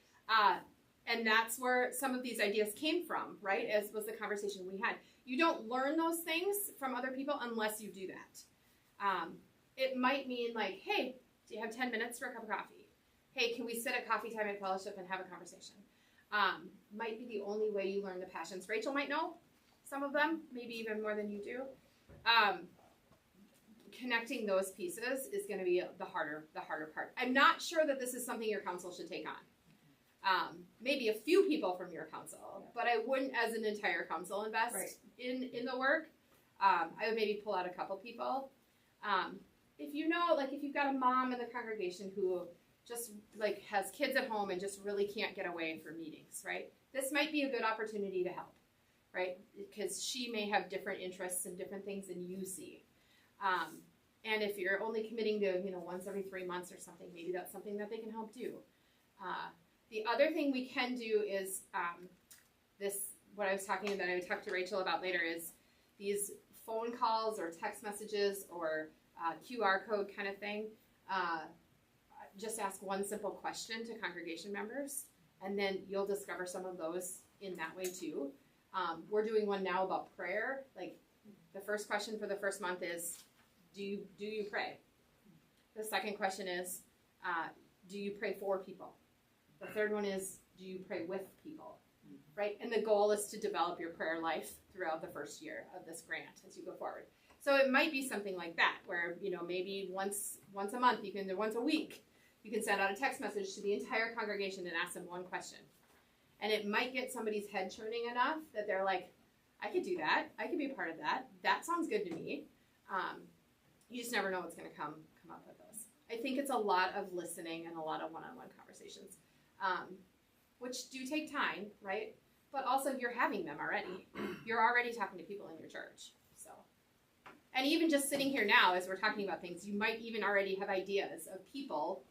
And that's where some of these ideas came from, right? As was the conversation we had. You don't learn those things from other people unless you do that. It might mean like, hey, do you have 10 minutes for a cup of coffee? Hey, can we sit at coffee time at fellowship and have a conversation? Might be the only way you learn the passions. Rachel might know some of them, maybe even more than you do. Connecting those pieces is going to be the harder part. I'm not sure that this is something your council should take on. Maybe a few people from your council, but I wouldn't, as an entire council, invest in the work. I would maybe pull out a couple people. If you know, like if you've got a mom in the congregation who just like has kids at home and just really can't get away for meetings, right? This might be a good opportunity to help, right? Because she may have different interests and different things than you see. And if you're only committing to, once every 3 months or something, maybe that's something that they can help do. The other thing we can do is what I was talking about, I would talk to Rachel about later, is these phone calls or text messages or QR code kind of thing. Just ask one simple question to congregation members, and then you'll discover some of those in that way too. We're doing one now about prayer. Like the first question for the first month is, do you pray? The second question is, do you pray for people? The third one is, do you pray with people? Right? And the goal is to develop your prayer life throughout the first year of this grant as you go forward. So it might be something like that, where, you know, maybe once a month, once a week, you can send out a text message to the entire congregation and ask them one question. And it might get somebody's head turning enough that they're like, I could do that. I could be a part of that. That sounds good to me. You just never know what's going to come up with those. I think it's a lot of listening and a lot of one-on-one conversations, which do take time, right? But also you're having them already. You're already talking to people in your church. So, and even just sitting here now as we're talking about things, you might even already have ideas of people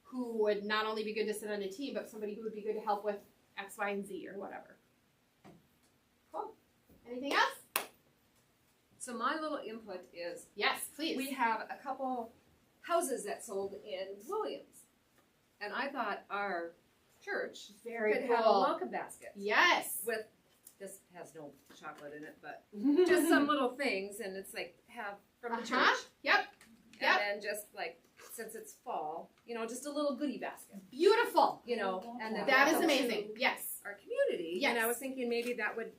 who would not only be good to sit on a team, but somebody who would be good to help with X, Y, and Z or whatever. Cool. Anything else? So my little input is, yes, please. We have a couple houses that sold in Williams, and I thought our church could have a welcome basket. Yes. With, this has no chocolate in it, but just some little things, and it's like have from the church. Yep. And then just like, since it's fall, you know, just a little goodie basket. Beautiful. You know, and then that is amazing. Yes. Our community. Yes. And I was thinking maybe that would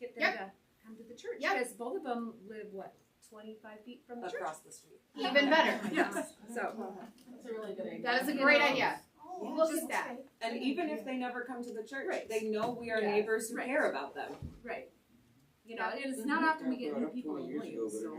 get them to come to the church. Yep. Because both of them live, what, 25 feet from the church? Across the street. Even better. Yes. So That's a really good idea. That is a great idea. Yeah, Look at that. And even if they never come to the church, Right. they know we are Yeah. neighbors who Right. care about them. right. You know, and it's not often we get new people in Williams, so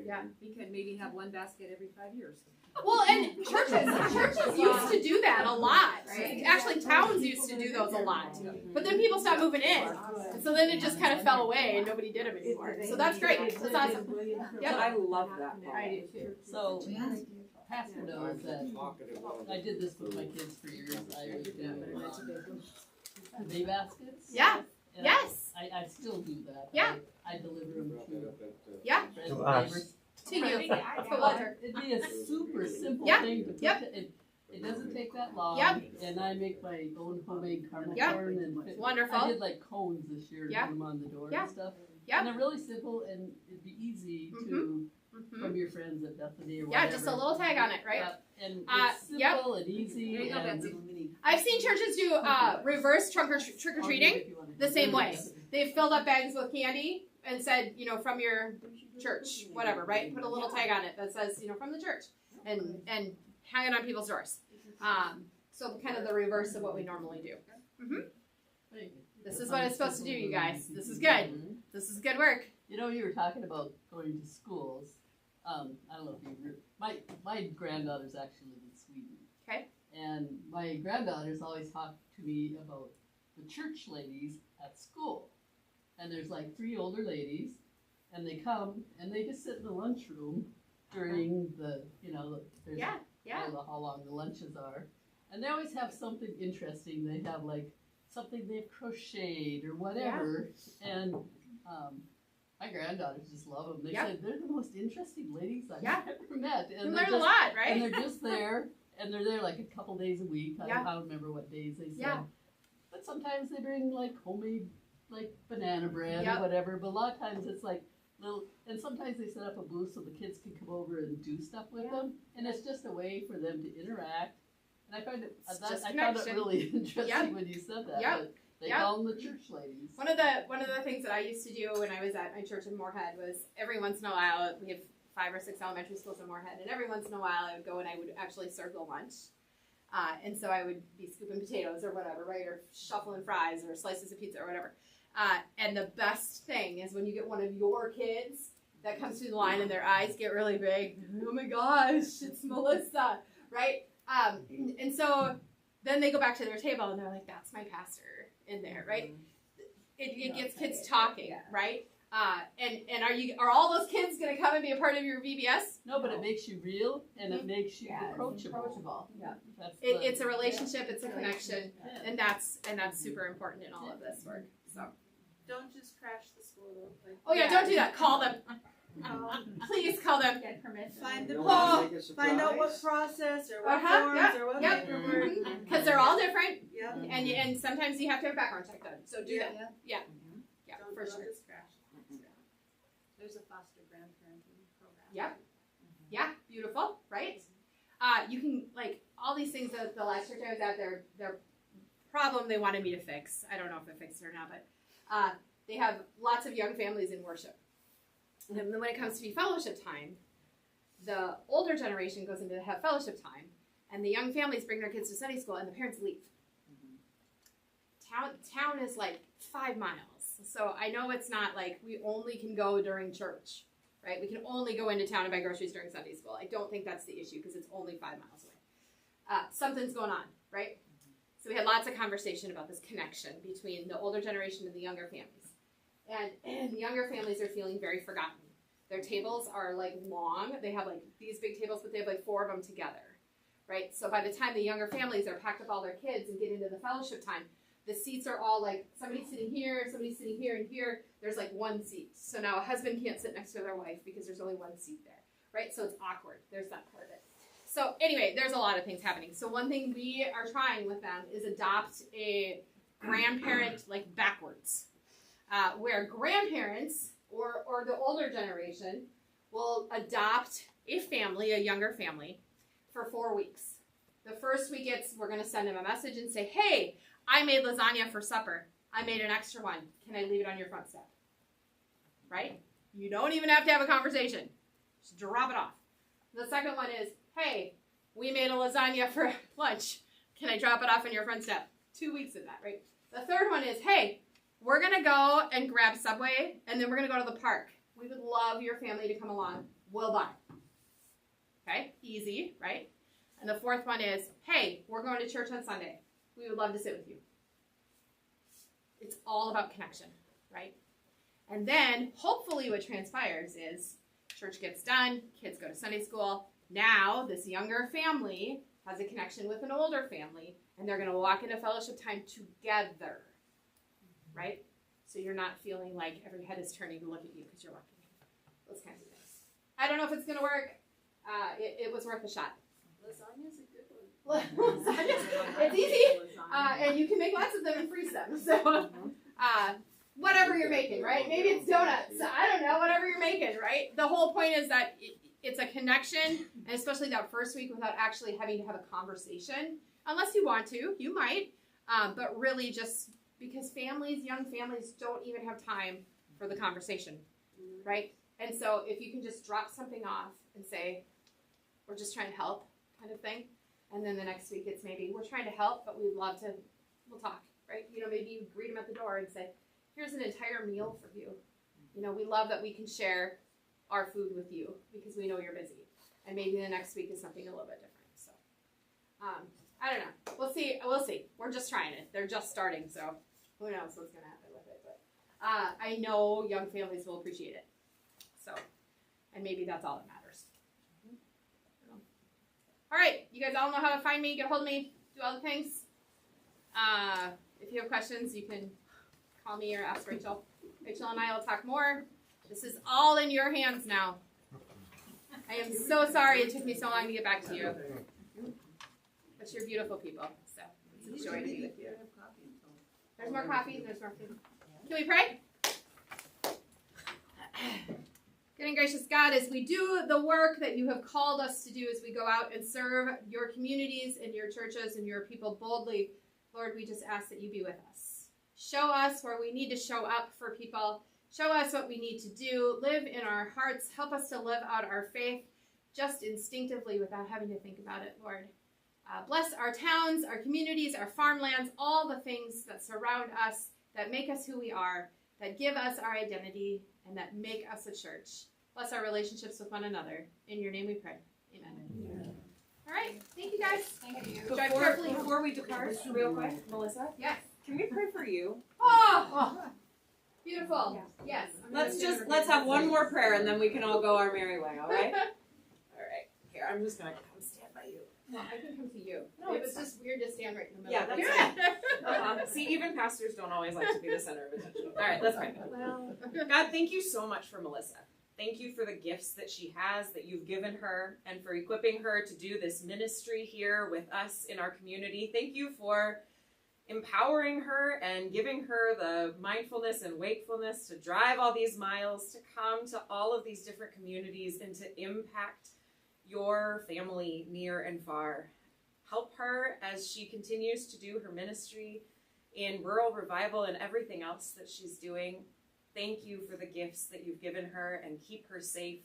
Yeah. we could maybe have one basket every 5 years. Well, and churches used to do that a lot. Right? Actually, towns used to do those a lot. But then people stopped moving in. And so then it just kind of fell away and nobody did them anymore. So that's great. That's awesome. Yeah, I love that. I do too. So, Pastor knows that I did this with my kids for years. I would do day baskets. Yeah. And Yes. I still do that. Yeah. I deliver them to Yeah. friends To and us. neighbors. To you. Right. To Walter. It'd be a super simple Yep. thing to put. Yep. It doesn't take that long. Yep. And I make my own homemade caramel Yep. corn and Wonderful. I did like cones this year to Yep. put them on the door Yep. and stuff. Yep. And they're really simple and it'd be easy to from your friends at Bethany or whatever. Yeah, just a little tag on it, right? Yep. And Yep. it's simple and easy. There you go, and Betsy. I've seen churches do reverse trick or treating the same way. They've filled up bags with candy and said, you know, from your church, whatever, right? Put a little tag on it that says, you know, from the church, and hang it on people's doors. So kind of the reverse of what we normally do. This is what it's supposed to do, you guys. This is good. This is good work. You know, you were talking about going to schools. I don't know if you my granddaughters actually live in Sweden. Okay. And my granddaughters always talk to me about the church ladies at school. And there's like 3 older ladies, and they come and they just sit in the lunchroom during the, you know, there's Yeah. I don't know how long the lunches are. And they always have something interesting. They have like something they've crocheted or whatever. And my granddaughters just love them. They said they're the most interesting ladies I've ever met. And you learn a lot, right? And they're just there. And they're there like a couple days a week. I don't remember what days they said. Yeah. But sometimes they bring like homemade like banana bread or whatever. But a lot of times it's like little, and sometimes they set up a booth so the kids can come over and do stuff with them. And it's just a way for them to interact. And I find it, I found it really interesting when you said that. But they call them the church ladies. One of the things that I used to do when I was at my church in Moorhead was every once in a while, we have 5 or 6 elementary schools in Moorhead, and every once in a while I would go and I would actually serve the lunch. And so I would be scooping potatoes or whatever, right, or shuffling fries or slices of pizza or whatever. And the best thing is when you get one of your kids that comes through the line and their eyes get really big. Oh my gosh, it's Melissa, right? And so then they go back to their table and they're like, that's my pastor in there, right? It gets kids talking, right? And are all those kids going to come and be a part of your VBS? No, but it makes you real and it makes you approachable. Yeah. It's a relationship, it's a connection, and that's super important in all of this work. So Don't just crash the school though. Like, oh yeah, don't do that. Call them. Please call them. Get permission. Find the Find out what process or what forms or what paperwork. Because they're all different. Yep. And sometimes you have to have a background check done. So do that. Yeah, Don't for sure. just crash. There's a foster grandparenting program. Yep. Yeah, beautiful, right? You can, like, all these things that the last church I was at, their problem they wanted me to fix. I don't know if I fixed it or not, but they have lots of young families in worship. And then when it comes to fellowship time, the older generation goes into have fellowship time, and the young families bring their kids to Sunday school, and the parents leave. Town is like 5 miles. So I know it's not like we only can go during church, right? We can only go into town and buy groceries during Sunday school. I don't think that's the issue because it's only 5 miles away. Something's going on, right? So we had lots of conversation about this connection between the older generation and the younger families. And the younger families are feeling very forgotten. Their tables are like long. They have like these big tables, but they have like 4 of them together, right? So by the time the younger families are packed up all their kids and get into the fellowship time, the seats are all like, somebody's sitting here, somebody's sitting here, and here, there's like 1 seat. So now a husband can't sit next to their wife because there's only 1 seat there, right? So it's awkward. There's that part of it. So anyway, there's a lot of things happening. So one thing we are trying with them is adopt a grandparent, like backwards, where grandparents or the older generation will adopt a family, a younger family, for 4 weeks. The first week we're going to send them a message and say, hey, I made lasagna for supper. I made an extra one. Can I leave it on your front step? Right? You don't even have to have a conversation. Just drop it off. The second one is, hey, we made a lasagna for lunch. Can I drop it off on your front step? 2 weeks of that, right? The third one is, hey, we're going to go and grab Subway, and then we're going to go to the park. We would love your family to come along. We'll buy. Okay? Easy, right? And the fourth one is, hey, we're going to church on Sunday. We would love to sit with you. It's all about connection, right? And then, hopefully what transpires is church gets done, kids go to Sunday school. Now, this younger family has a connection with an older family, and they're going to walk into fellowship time together, right? So you're not feeling like every head is turning to look at you because you're walking in. Those kinds of things. I don't know if it's going to work. It was worth a shot. Lasagna's a good one. It's easy, and you can make lots of them and freeze them. So, whatever you're making, right? Maybe it's donuts. I don't know. Whatever you're making, right? The whole point is that it's a connection, and especially that first week without actually having to have a conversation. Unless you want to, you might. But really just because young families don't even have time for the conversation, right? And so if you can just drop something off and say, we're just trying to help kind of thing. And then the next week it's maybe, we're trying to help, but we'll talk, right? Maybe you greet them at the door and say, here's an entire meal for you. We love that we can share our food with you because we know you're busy. And maybe the next week is something a little bit different. So, I don't know. We'll see. We're just trying it. They're just starting, so who knows what's going to happen with it. But I know young families will appreciate it. So, and maybe that's all that matters. All right, you guys all know how to find me, get a hold of me, do all the things. If you have questions, you can call me or ask Rachel. Rachel and I will talk more. This is all in your hands now. I am so sorry it took me so long to get back to you. But you're beautiful people, so it's a joy to be with you. There's more coffee, there's more food. Can we pray? Good and gracious God, as we do the work that you have called us to do, as we go out and serve your communities and your churches and your people boldly, Lord, we just ask that you be with us. Show us where we need to show up for people. Show us what we need to do. Live in our hearts. Help us to live out our faith just instinctively without having to think about it, Lord. Bless our towns, our communities, our farmlands, all the things that surround us, that make us who we are, that give us our identity, and that make us a church. Bless our relationships with one another. In your name we pray. Amen. Yeah. All right. Thank you, guys. Thank you. Drive carefully. Before we depart, real quick, Melissa. Yes. Can we pray for you? Oh, beautiful. Yes. Let's have one more prayer and then we can all go our merry way. All right. All right. Here, I'm just gonna come stand by you. No, I can come to you. No, it was just weird to stand right in the middle. Yeah, that's right. See, even pastors don't always like to be the center of attention. All right, let's pray. Well, God, thank you so much for Melissa. Thank you for the gifts that she has, that you've given her, and for equipping her to do this ministry here with us in our community. Thank you for empowering her and giving her the mindfulness and wakefulness to drive all these miles, to come to all of these different communities and to impact your family near and far. Help her as she continues to do her ministry in rural revival and everything else that she's doing. Thank you for the gifts that you've given her, and keep her safe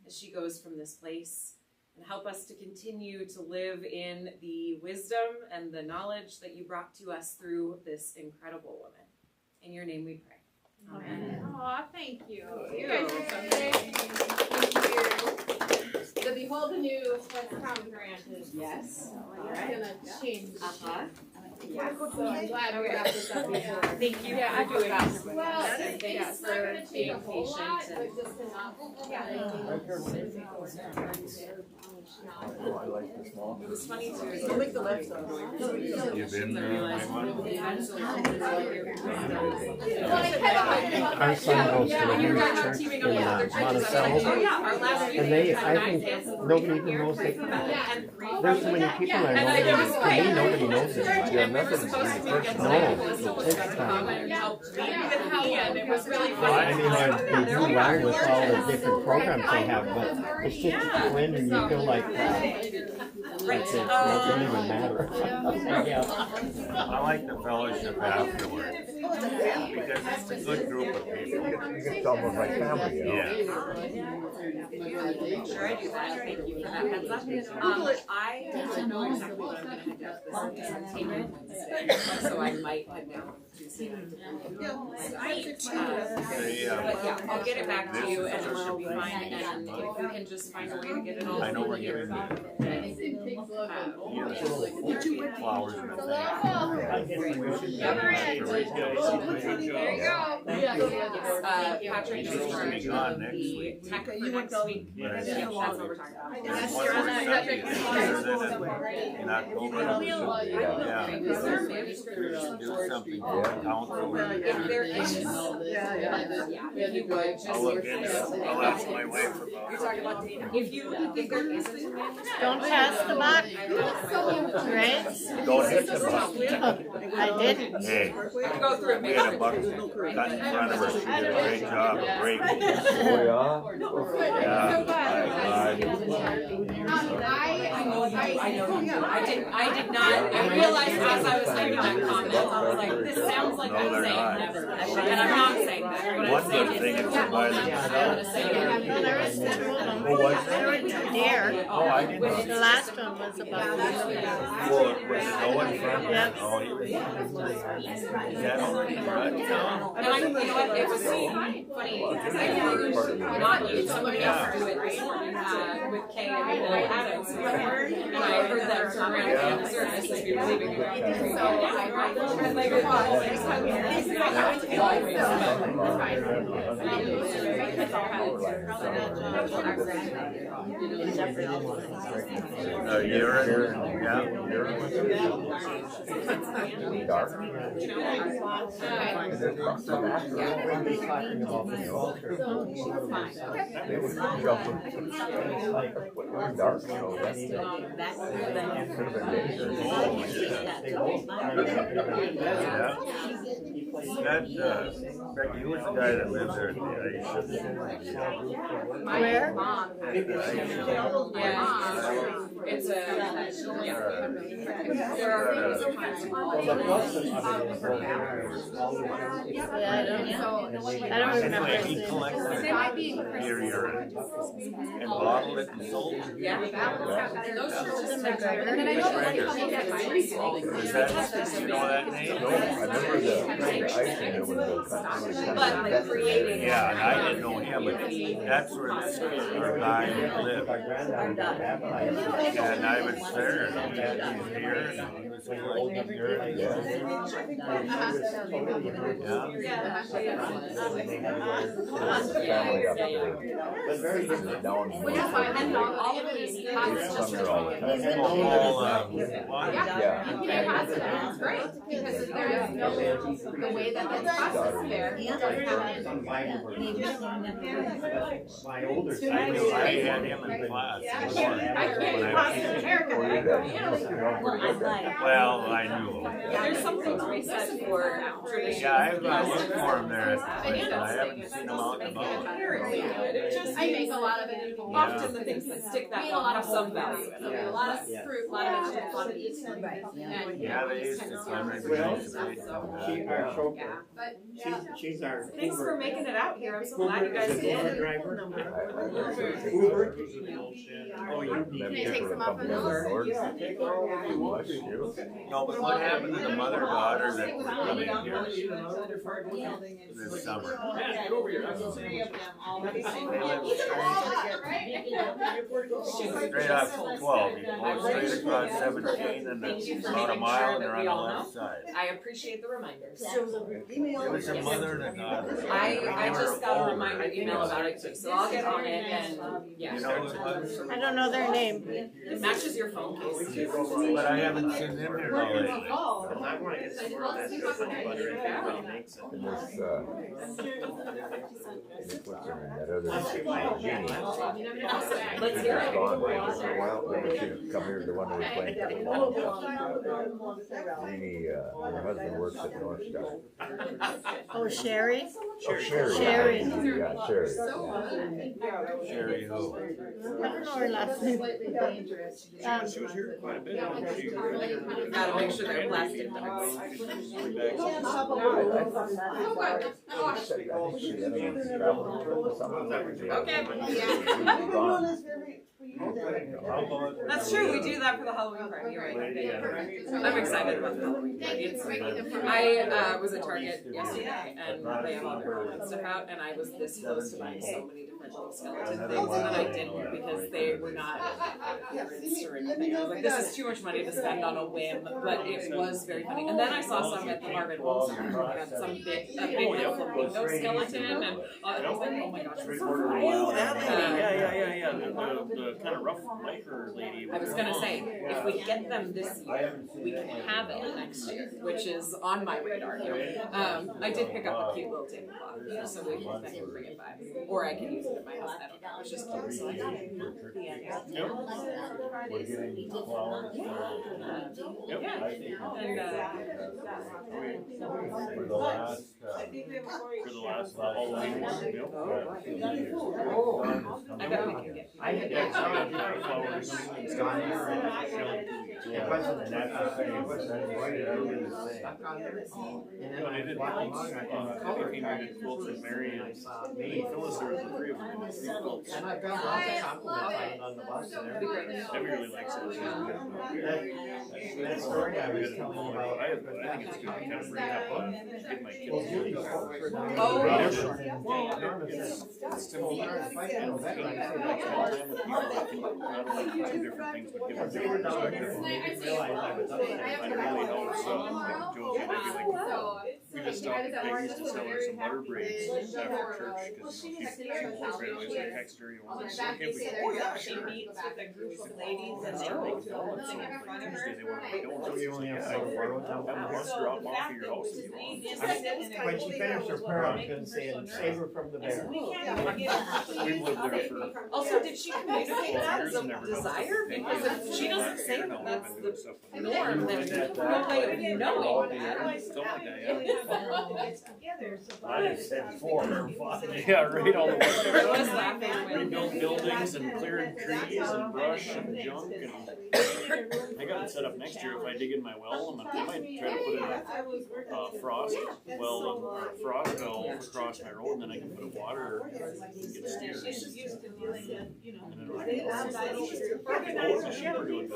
as she goes from this place. And help us to continue to live in the wisdom and the knowledge that you brought to us through this incredible woman. In your name we pray. Amen. Aw, thank you. You. The Behold the New West Town grant is Yes. gonna change. Yes. So I'm glad we got this up before. Thank you Yeah, for doing this. Well, Thanks it's not for gonna take being a whole lot, patient. but just enough. Oh, I like the small. It was funny too. Don't make the left side. You've been, Our son goes to the You Lutheran guys are church teaming in up with other churches. Monticello. Oh yeah, our last And they, I think, nobody even knows that, there's so many people I know, to me, nobody knows it. yeah, nothing. No, it's and it was really Well, I funny. mean, they do well with all the different programs they have, but it's just a twin and you feel like, it doesn't even matter. I like the fellowship afterwards. Because it's a good group of people. It's almost like family, you know? Yeah. Sure, I do that. Thank you for that heads up. I don't know exactly what I'm gonna head down this entertainment, so I might head down to see them. But yeah, I'll get it back to you, and it should be fine. And if you can just find a way to get it all. I know we're giving flowers and There you go. Patrick is She's gonna be gone next the week. tech for next week. But I Yeah, think that's what we're talking about. there's one more study in October. Yeah. We should do something for the council. If there is, if you would, just. I'll look into it. I'll ask my wife about You're talking about Dana. If there is. Don't pass the buck, right? it. Don't hit the buck. I didn't. Hey, Go through it. we had a buck cut in front of her. She did a great job of breaking. Oh, yeah? Yeah. I did not, I realized as I was typing that comment, I was like, this sounds like I'm No, they're saying not. never, and I'm not saying that, what I'm One saying good is. thing is by themselves. Who was it? Deer. Oh, I didn't know. The last one was about. Well, was it no one from? Yep. Oh, he was. Is that already run? And I, you know what, it was funny, because I knew not you, somebody else do it, with Kay and Adams, and I heard them turn around and the service as we were leaving. So, I like, Urine, yeah, urine. Dark. They would jump like dark, you know. Could have been dangerous. Yeah. That, Becky, who was the guy that lives there at the Where? It's a, Yeah, I don't remember. Anyway, he collected your urine and bottled it and sold it. yeah. Is that, you know that name? No, I remember the icing that was But like creating. yeah, and I didn't know him, but that's where this guy lived. And I was there, and he was here, and he was collecting urine. Family up there. Down All of it is here all the time. Yeah, you can pass it, and it's great, because there is no, the way that it's processed there, it doesn't have My older son. I had him in class. I can't process America. Well, Well, I knew. There's something to be said for tradition. Yeah, I've looked for him there, but I haven't seen him out and about. It just I make a lot of it. often the things that stick that long have some value. So we have a lot of fruit, a lot of vegetables, a lot of meat. And Yeah, they used to come and Our chauffeur. But She's our Thanks for making it out here. I'm so glad you guys Uber did. driver. Uber. Oh, you can I take some off of those? No, but what happened to the mother-daughter that were coming here this summer? Straight off 12, you go straight across 17 and it's about a mile and they're on the left side. I appreciate the reminders. It was a mother and a daughter. I just got a reminder email about it too, so I'll get on it and yeah. You know what it was? I don't know their name. It matches your phone case. But I haven't seen them here lately. I want to get some more of that honey butter and everybody makes it. And this, what's her name, that other Jeannie. Let's hear it. Gone right for a while, but she come here, the one who was playing for the mall. Jeannie, her husband works at North Star. Oh, Sherry? Oh, Sherry. Sherry. Yeah, Sherry. Sherry who? I don't know her last name. She was here quite a bit. We gotta make sure they're plastic bags. I think she traveled something. Okay. That's true, we do that for the Halloween party, right? I'm excited about the Halloween party. I was at Target yesterday and they have all their Halloween stuff out and I was this close to buying so many different little skeleton things and then I didn't because they were not rinsed or anything. I was like, this is too much money to spend on a whim, but it was very funny. And then I saw some at the Marvin Wolf Center who had some big flamingo skeleton and I was like, oh my gosh, it's so funny. Oh, that lady, yeah. The kind of rough biker lady. I was gonna say, if we get them this year, we can have it next year, which is on my radar here. I did pick up a cute little tablecloth, so I can bring it by, or I can use it at my house. I don't know. It's just cute, so I got it. We're getting flowers. Yeah. And For the last Halloween one. I bet we can get. I had that flowers. It's gone here. It wasn't a natural thing. It wasn't stuck on there. And then I walked along. I came here to quilts with Mary and Phyllis. There was the three of them. And I found lots of compliments on the bus and everything. Debbie really likes it. That story I was telling you about. I think it's good to kind of bring it up on get my kids. Well, Judy spoke for them. Oh, It's still not two different things, but give them different perspective. It really helps, like Josie and Debbie, like, we just stopped at Peggy's to sell her some butter braids after church, because she right away texted her, you want to say, hey, She meets with a group of ladies and they're like, sitting in front of her. Tuesday they want to You only have 4 roads out have there. a bus drop off at your house if you want. When she finished her prayer, I was going to say, save her from the bear. We've lived there for Also, did she communicate that as a desire? Because if she doesn't say that that's the norm, then there's no way of knowing that. Something like that, yeah. I said 4 or 5. Yeah, right, all the way. I was laughing when Rebuild buildings and clearing trees and brush and junk and I got it set up next year if I dig in my well, I might try to put in a frost well or a frost valve across my road and then I can put a water and get steers. What's the sheep are doing?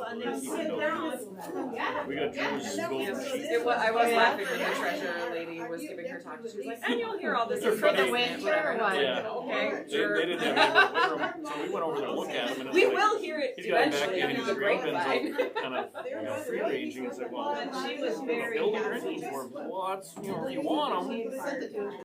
We got Drew's golden sheep. I was laughing when the treasurer lady was giving her talk. She was like, and you'll hear all this for the winter one. Yeah. Okay, They sure. didn't have any winter, so we went over there to look at them. And We will hear it he's got him back eventually in through his the grain bins grapevine. kind of free ranging and said, well, She was very build a drinking for him. Well, that's, if you want them.